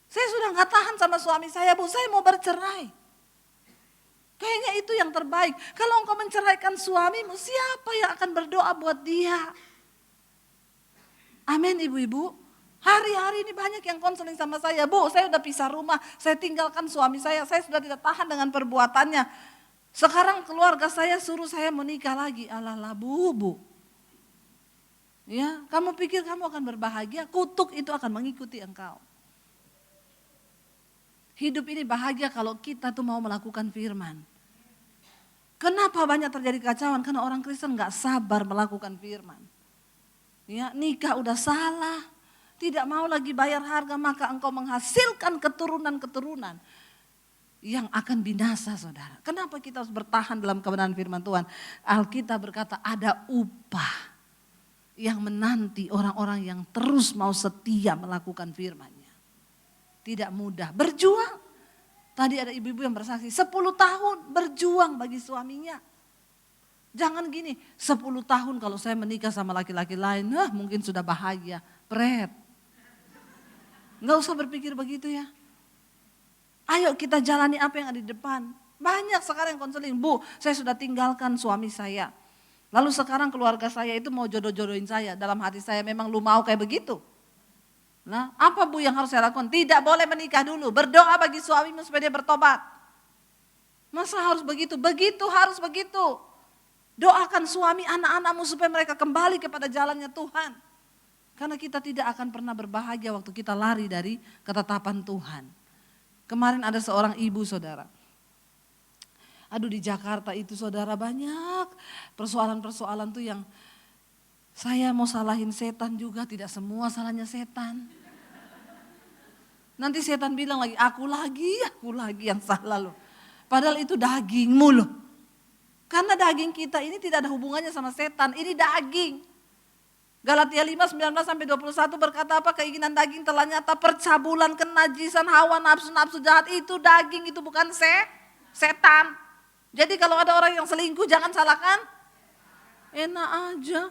Saya sudah gak tahan sama suami saya, Bu, saya mau bercerai. Kayaknya itu yang terbaik. Kalau engkau menceraikan suamimu, siapa yang akan berdoa buat dia? Amin ibu-ibu. Hari-hari ini banyak yang konseling sama saya. Bu, saya udah pisah rumah, saya tinggalkan suami saya sudah tidak tahan dengan perbuatannya. Sekarang keluarga saya suruh saya menikah lagi. Alah bu. Ya, kamu pikir kamu akan berbahagia? Kutuk itu akan mengikuti engkau. Hidup ini bahagia kalau kita tuh mau melakukan firman. Kenapa banyak terjadi kekacauan? Karena orang Kristen gak sabar melakukan firman. Ya, nikah udah salah, tidak mau lagi bayar harga, maka engkau menghasilkan keturunan-keturunan yang akan binasa, saudara. Kenapa kita harus bertahan dalam kebenaran firman Tuhan? Alkitab berkata ada upah yang menanti orang-orang yang terus mau setia melakukan firman-Nya. Tidak mudah, berjuang. Tadi ada ibu-ibu yang bersaksi 10 tahun berjuang bagi suaminya. Jangan gini, 10 tahun kalau saya menikah sama laki-laki lain, mungkin sudah bahagia. Pret. Nggak usah berpikir begitu ya. Ayo kita jalani apa yang ada di depan. Banyak sekarang yang konseling, Bu, saya sudah tinggalkan suami saya. Lalu sekarang keluarga saya itu mau jodoh-jodohin saya. Dalam hati saya memang lu mau kayak begitu. Nah, apa Bu yang harus saya lakukan? Tidak boleh menikah dulu. Berdoa bagi suamimu supaya dia bertobat. Masa harus begitu? Begitu harus begitu. Doakan suami anak-anakmu supaya mereka kembali kepada jalannya Tuhan. Karena kita tidak akan pernah berbahagia waktu kita lari dari ketetapan Tuhan. Kemarin ada seorang ibu, saudara. Aduh, di Jakarta itu saudara banyak persoalan-persoalan tuh yang saya mau salahin setan juga, tidak semua salahnya setan. Nanti setan bilang lagi, aku lagi yang salah loh. Padahal itu dagingmu loh. Karena daging kita ini tidak ada hubungannya sama setan, ini daging. Galatia 5:19-21 berkata apa? Keinginan daging telah nyata, percabulan, kenajisan, hawa nafsu-nafsu jahat itu daging, itu bukan setan. Jadi kalau ada orang yang selingkuh jangan salahkan, enak aja.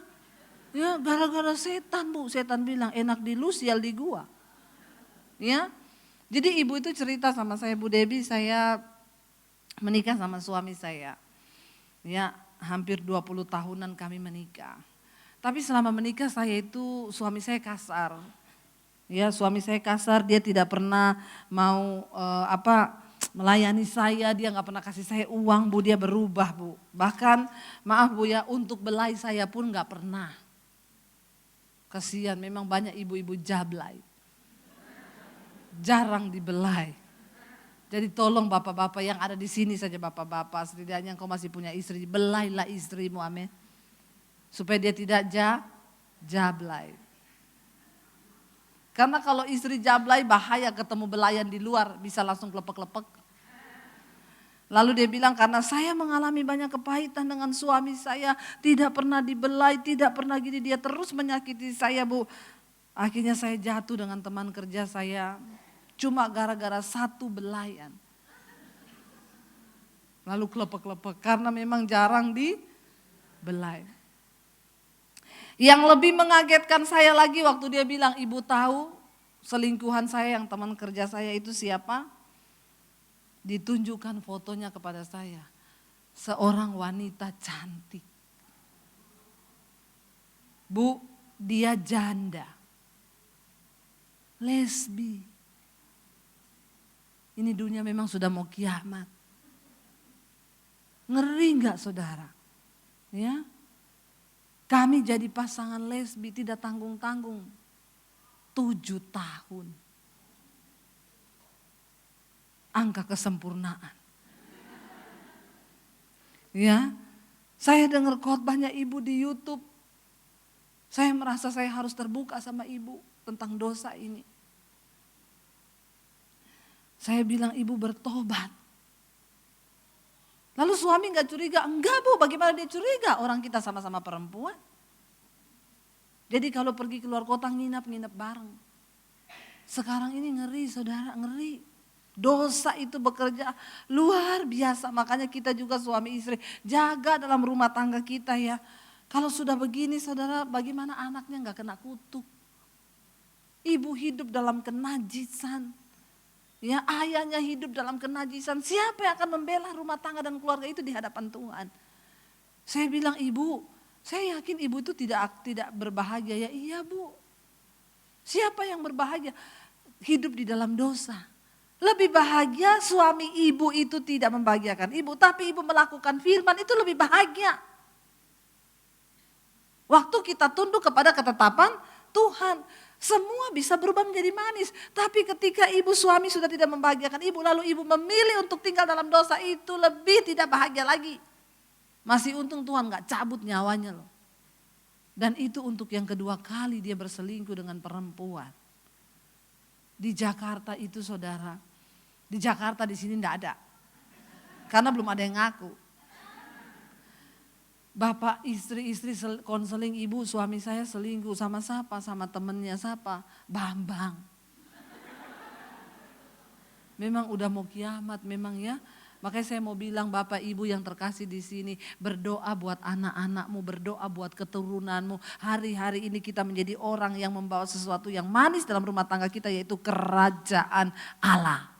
Ya gara-gara setan Bu, setan bilang enak di lu sial di gua. Ya, jadi ibu itu cerita sama saya, Bu Debbie, saya menikah sama suami saya. Ya, hampir 20 tahunan kami menikah. Tapi selama menikah saya itu suami saya kasar. Ya, suami saya kasar, dia tidak pernah mau melayani saya, dia nggak pernah kasih saya uang, Bu, dia berubah, Bu. Bahkan maaf Bu ya, untuk belai saya pun nggak pernah. Kasihan, memang banyak ibu-ibu jablay. Jarang dibelai. Jadi tolong bapak-bapak yang ada di sini saja, bapak-bapak, setidaknya engkau masih punya istri, belailah istrimu, amin. Supaya dia tidak jablay. Karena kalau istri jablay bahaya, ketemu belayan di luar bisa langsung klepek-klepek. Lalu dia bilang, karena saya mengalami banyak kepahitan dengan suami saya, tidak pernah dibelai, tidak pernah gini, dia terus menyakiti saya, Bu. Akhirnya saya jatuh dengan teman kerja saya, cuma gara-gara satu belayan. Lalu klepek-klepek, karena memang jarang dibelai. Yang lebih mengagetkan saya lagi waktu dia bilang, ibu tahu selingkuhan saya yang teman kerja saya itu siapa? Ditunjukkan fotonya kepada saya. Seorang wanita cantik. Bu, dia janda. Lesbi. Ini dunia memang sudah mau kiamat. Ngeri enggak saudara? Ya. Kami jadi pasangan lesbi tidak tanggung-tanggung. 7 tahun. Angka kesempurnaan. Ya, saya dengar khotbahnya ibu di YouTube. Saya merasa saya harus terbuka sama ibu tentang dosa ini. Saya bilang ibu bertobat. Lalu suami gak curiga? Enggak Bu, bagaimana dia curiga? Orang kita sama-sama perempuan. Jadi kalau pergi keluar kota nginap bareng. Sekarang ini ngeri saudara, ngeri. Dosa itu bekerja luar biasa. Makanya kita juga suami istri jaga dalam rumah tangga kita ya. Kalau sudah begini saudara, bagaimana anaknya gak kena kutuk? Ibu hidup dalam kenajisan. Ya, ayahnya hidup dalam kenajisan. Siapa yang akan membela rumah tangga dan keluarga itu di hadapan Tuhan? Saya bilang, ibu, saya yakin ibu itu tidak berbahagia. Ya iya Bu. Siapa yang berbahagia? Hidup di dalam dosa. Lebih bahagia suami ibu itu tidak membahagiakan ibu, tapi ibu melakukan firman itu lebih bahagia. Waktu kita tunduk kepada ketetapan Tuhan, semua bisa berubah menjadi manis. Tapi ketika ibu suami sudah tidak membahagiakan ibu, lalu ibu memilih untuk tinggal dalam dosa, itu lebih tidak bahagia lagi. Masih untung Tuhan gak cabut nyawanya loh. Dan itu untuk yang kedua kali dia berselingkuh dengan perempuan. Di Jakarta itu saudara, di Jakarta di sini enggak ada. Karena belum ada yang ngaku. Bapak istri konseling, ibu suami saya selingkuh sama siapa? Sama temennya siapa? Bambang. Memang udah mau kiamat memang ya. Makanya saya mau bilang bapak ibu yang terkasih di sini, berdoa buat anak-anakmu, berdoa buat keturunanmu. Hari-hari ini kita menjadi orang yang membawa sesuatu yang manis dalam rumah tangga kita, yaitu kerajaan Allah.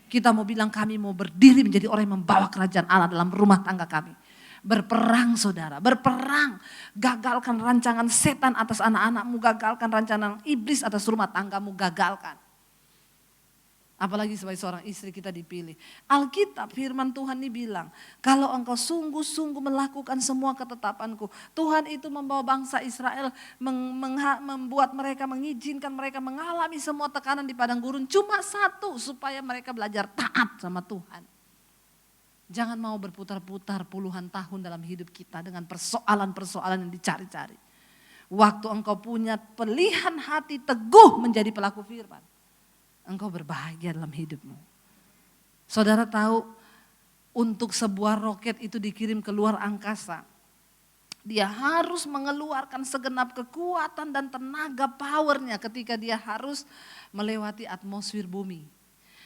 Kita mau bilang kami mau berdiri menjadi orang yang membawa kerajaan Allah dalam rumah tangga kami. Berperang saudara, berperang. Gagalkan rancangan setan atas anak-anakmu, gagalkan rancangan iblis atas rumah tanggamu, gagalkan. Apalagi sebagai seorang istri kita dipilih. Alkitab firman Tuhan ini bilang, kalau engkau sungguh-sungguh melakukan semua ketetapanku. Tuhan itu membawa bangsa Israel, membuat mereka, mengizinkan mereka mengalami semua tekanan di padang gurun. Cuma satu, supaya mereka belajar taat sama Tuhan. Jangan mau berputar-putar puluhan tahun dalam hidup kita dengan persoalan-persoalan yang dicari-cari. Waktu engkau punya pilihan hati teguh menjadi pelaku firman, engkau berbahagia dalam hidupmu. Saudara tahu, untuk sebuah roket itu dikirim ke luar angkasa, dia harus mengeluarkan segenap kekuatan dan tenaga powernya ketika dia harus melewati atmosfer bumi.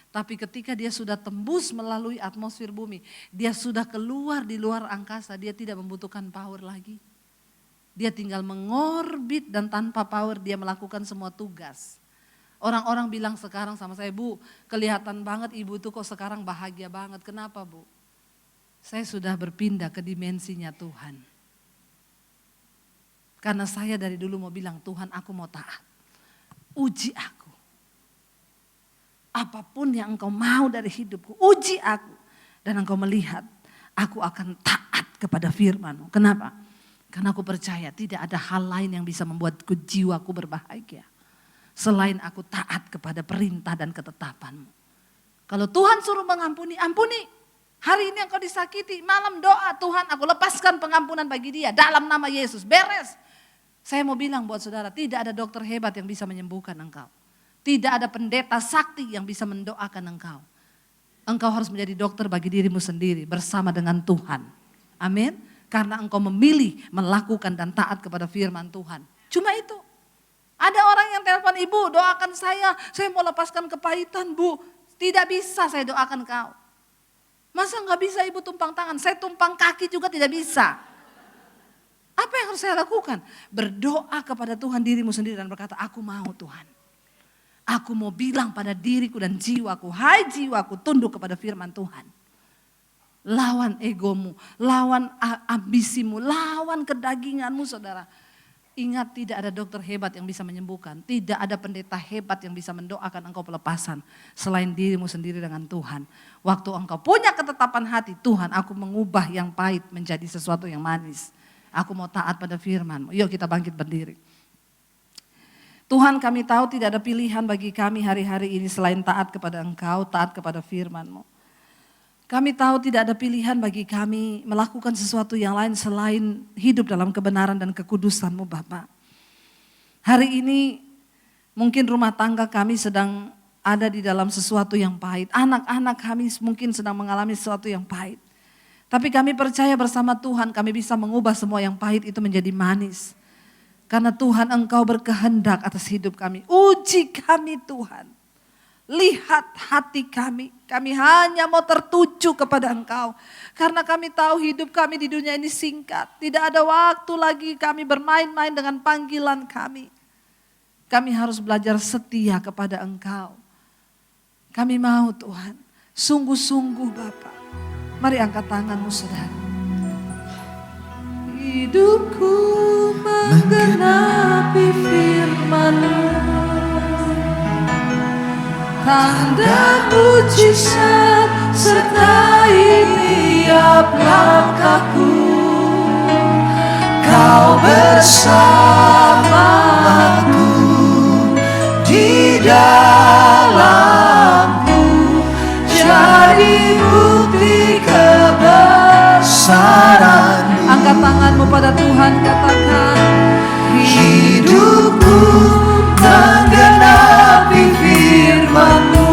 Tapi ketika dia sudah tembus melalui atmosfer bumi, dia sudah keluar di luar angkasa, dia tidak membutuhkan power lagi. Dia tinggal mengorbit dan tanpa power dia melakukan semua tugas. Orang-orang bilang sekarang sama saya, Bu, kelihatan banget ibu tuh kok sekarang bahagia banget. Kenapa Bu? Saya sudah berpindah ke dimensinya Tuhan. Karena saya dari dulu mau bilang, Tuhan aku mau taat. Uji aku. Apapun yang engkau mau dari hidupku, uji aku. Dan engkau melihat, aku akan taat kepada firman-Mu. Kenapa? Karena aku percaya tidak ada hal lain yang bisa membuatku jiwaku berbahagia. Selain aku taat kepada perintah dan ketetapan-Mu. Kalau Tuhan suruh mengampuni, ampuni. Hari ini engkau disakiti, malam doa, Tuhan aku lepaskan pengampunan bagi dia. Dalam nama Yesus, beres. Saya mau bilang buat saudara, tidak ada dokter hebat yang bisa menyembuhkan engkau. Tidak ada pendeta sakti yang bisa mendoakan engkau. Engkau harus menjadi dokter bagi dirimu sendiri bersama dengan Tuhan. Amin. Karena engkau memilih melakukan dan taat kepada firman Tuhan. Cuma itu. Ada orang yang telepon, ibu doakan saya mau lepaskan kepahitan Bu. Tidak bisa saya doakan kau. Masa gak bisa ibu tumpang tangan? Saya tumpang kaki juga tidak bisa. Apa yang harus saya lakukan? Berdoa kepada Tuhan dirimu sendiri dan berkata, aku mau Tuhan. Aku mau bilang pada diriku dan jiwaku, hai jiwaku tunduk kepada firman Tuhan. Lawan egomu, lawan ambisimu, lawan kedaginganmu saudara. Ingat tidak ada dokter hebat yang bisa menyembuhkan. Tidak ada pendeta hebat yang bisa mendoakan engkau pelepasan. Selain dirimu sendiri dengan Tuhan. Waktu engkau punya ketetapan hati, Tuhan aku mengubah yang pahit menjadi sesuatu yang manis. Aku mau taat pada firman-Mu. Yuk kita bangkit berdiri. Tuhan kami tahu tidak ada pilihan bagi kami hari-hari ini selain taat kepada Engkau, taat kepada firman-Mu. Kami tahu tidak ada pilihan bagi kami melakukan sesuatu yang lain selain hidup dalam kebenaran dan kekudusan-Mu Bapa. Hari ini mungkin rumah tangga kami sedang ada di dalam sesuatu yang pahit. Anak-anak kami mungkin sedang mengalami sesuatu yang pahit. Tapi kami percaya bersama Tuhan kami bisa mengubah semua yang pahit itu menjadi manis. Karena Tuhan Engkau berkehendak atas hidup kami. Uji kami Tuhan. Lihat hati kami. Kami hanya mau tertuju kepada Engkau. Karena kami tahu hidup kami di dunia ini singkat. Tidak ada waktu lagi kami bermain-main dengan panggilan kami. Kami harus belajar setia kepada Engkau. Kami mau Tuhan. Sungguh-sungguh Bapa. Mari angkat tanganmu saudara. Hidupku menggenapi firman-Mu. Tanda mujizat sertai tiap langkahku. Kau bersamaku di dalamku, jadi bukti kebesaran. Angkat tanganmu pada Tuhan, katakan, hidupku menggenapi firman-Mu.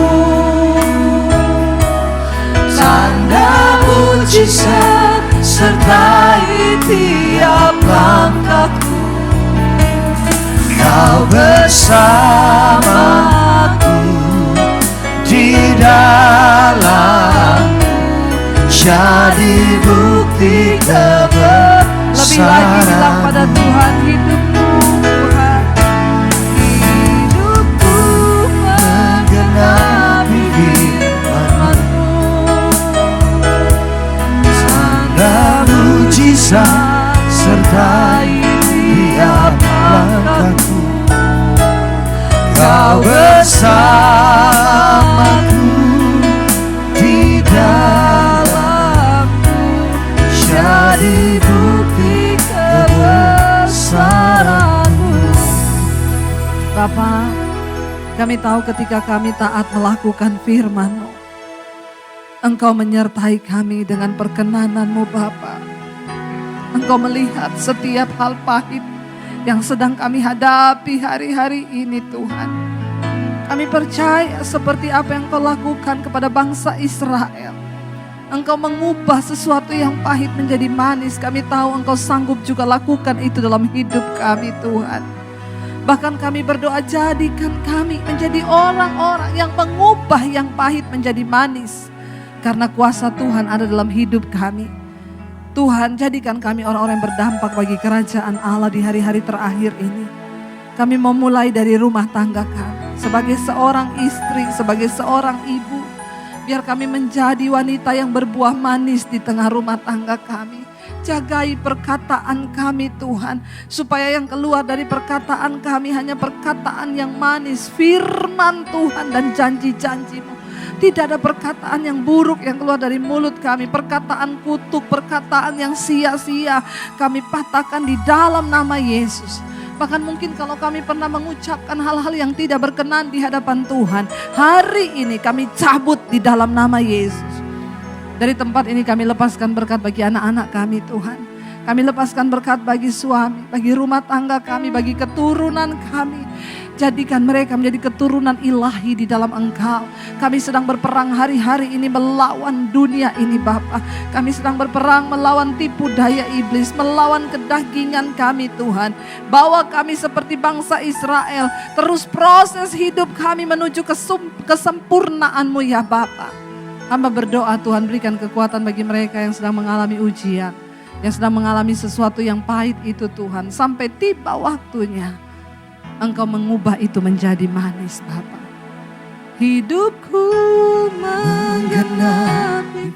Tanda mujizat sertai tiap langkahku. Kau bersamaku di dalamku, jadi bukti kebesaran. Lebih lagi bilang pada Tuhan, hidupku Tuhan, hidupku menggenapi firman-Mu. Tanda mujizat sertai tiap langkahku. Kau bersamaku di dalamku, jadi bukti kebesaran-Mu. Bapa, kami tahu ketika kami taat melakukan firman-Mu, Engkau menyertai kami dengan perkenanan-Mu Bapa. Engkau melihat setiap hal pahit yang sedang kami hadapi hari-hari ini Tuhan. Kami percaya seperti apa yang Kau lakukan kepada bangsa Israel. Engkau mengubah sesuatu yang pahit menjadi manis. Kami tahu Engkau sanggup juga lakukan itu dalam hidup kami Tuhan. Bahkan kami berdoa, jadikan kami menjadi orang-orang yang mengubah yang pahit menjadi manis. Karena kuasa Tuhan ada dalam hidup kami. Tuhan, jadikan kami orang-orang yang berdampak bagi kerajaan Allah di hari-hari terakhir ini. Kami mau mulai dari rumah tangga kami. Sebagai seorang istri, sebagai seorang ibu. Biar kami menjadi wanita yang berbuah manis di tengah rumah tangga kami. Jagai perkataan kami Tuhan. Supaya yang keluar dari perkataan kami hanya perkataan yang manis. Firman Tuhan dan janji-janji-Mu. Tidak ada perkataan yang buruk yang keluar dari mulut kami. Perkataan kutuk, perkataan yang sia-sia. Kami patahkan di dalam nama Yesus. Bahkan mungkin kalau kami pernah mengucapkan hal-hal yang tidak berkenan di hadapan Tuhan. Hari ini kami cabut di dalam nama Yesus. Dari tempat ini kami lepaskan berkat bagi anak-anak kami Tuhan. Kami lepaskan berkat bagi suami, bagi rumah tangga kami, bagi keturunan kami. Jadikan mereka menjadi keturunan ilahi di dalam Engkau. Kami sedang berperang hari-hari ini melawan dunia ini Bapa. Kami sedang berperang melawan tipu daya iblis, melawan kedagingan kami Tuhan. Bawa kami seperti bangsa Israel. Terus proses hidup kami menuju kesempurnaan-Mu ya Bapa. Hamba berdoa Tuhan, berikan kekuatan bagi mereka yang sedang mengalami ujian. Yang sedang mengalami sesuatu yang pahit itu Tuhan. Sampai tiba waktunya Engkau mengubah itu menjadi manis Bapa. Hidupku menggenapi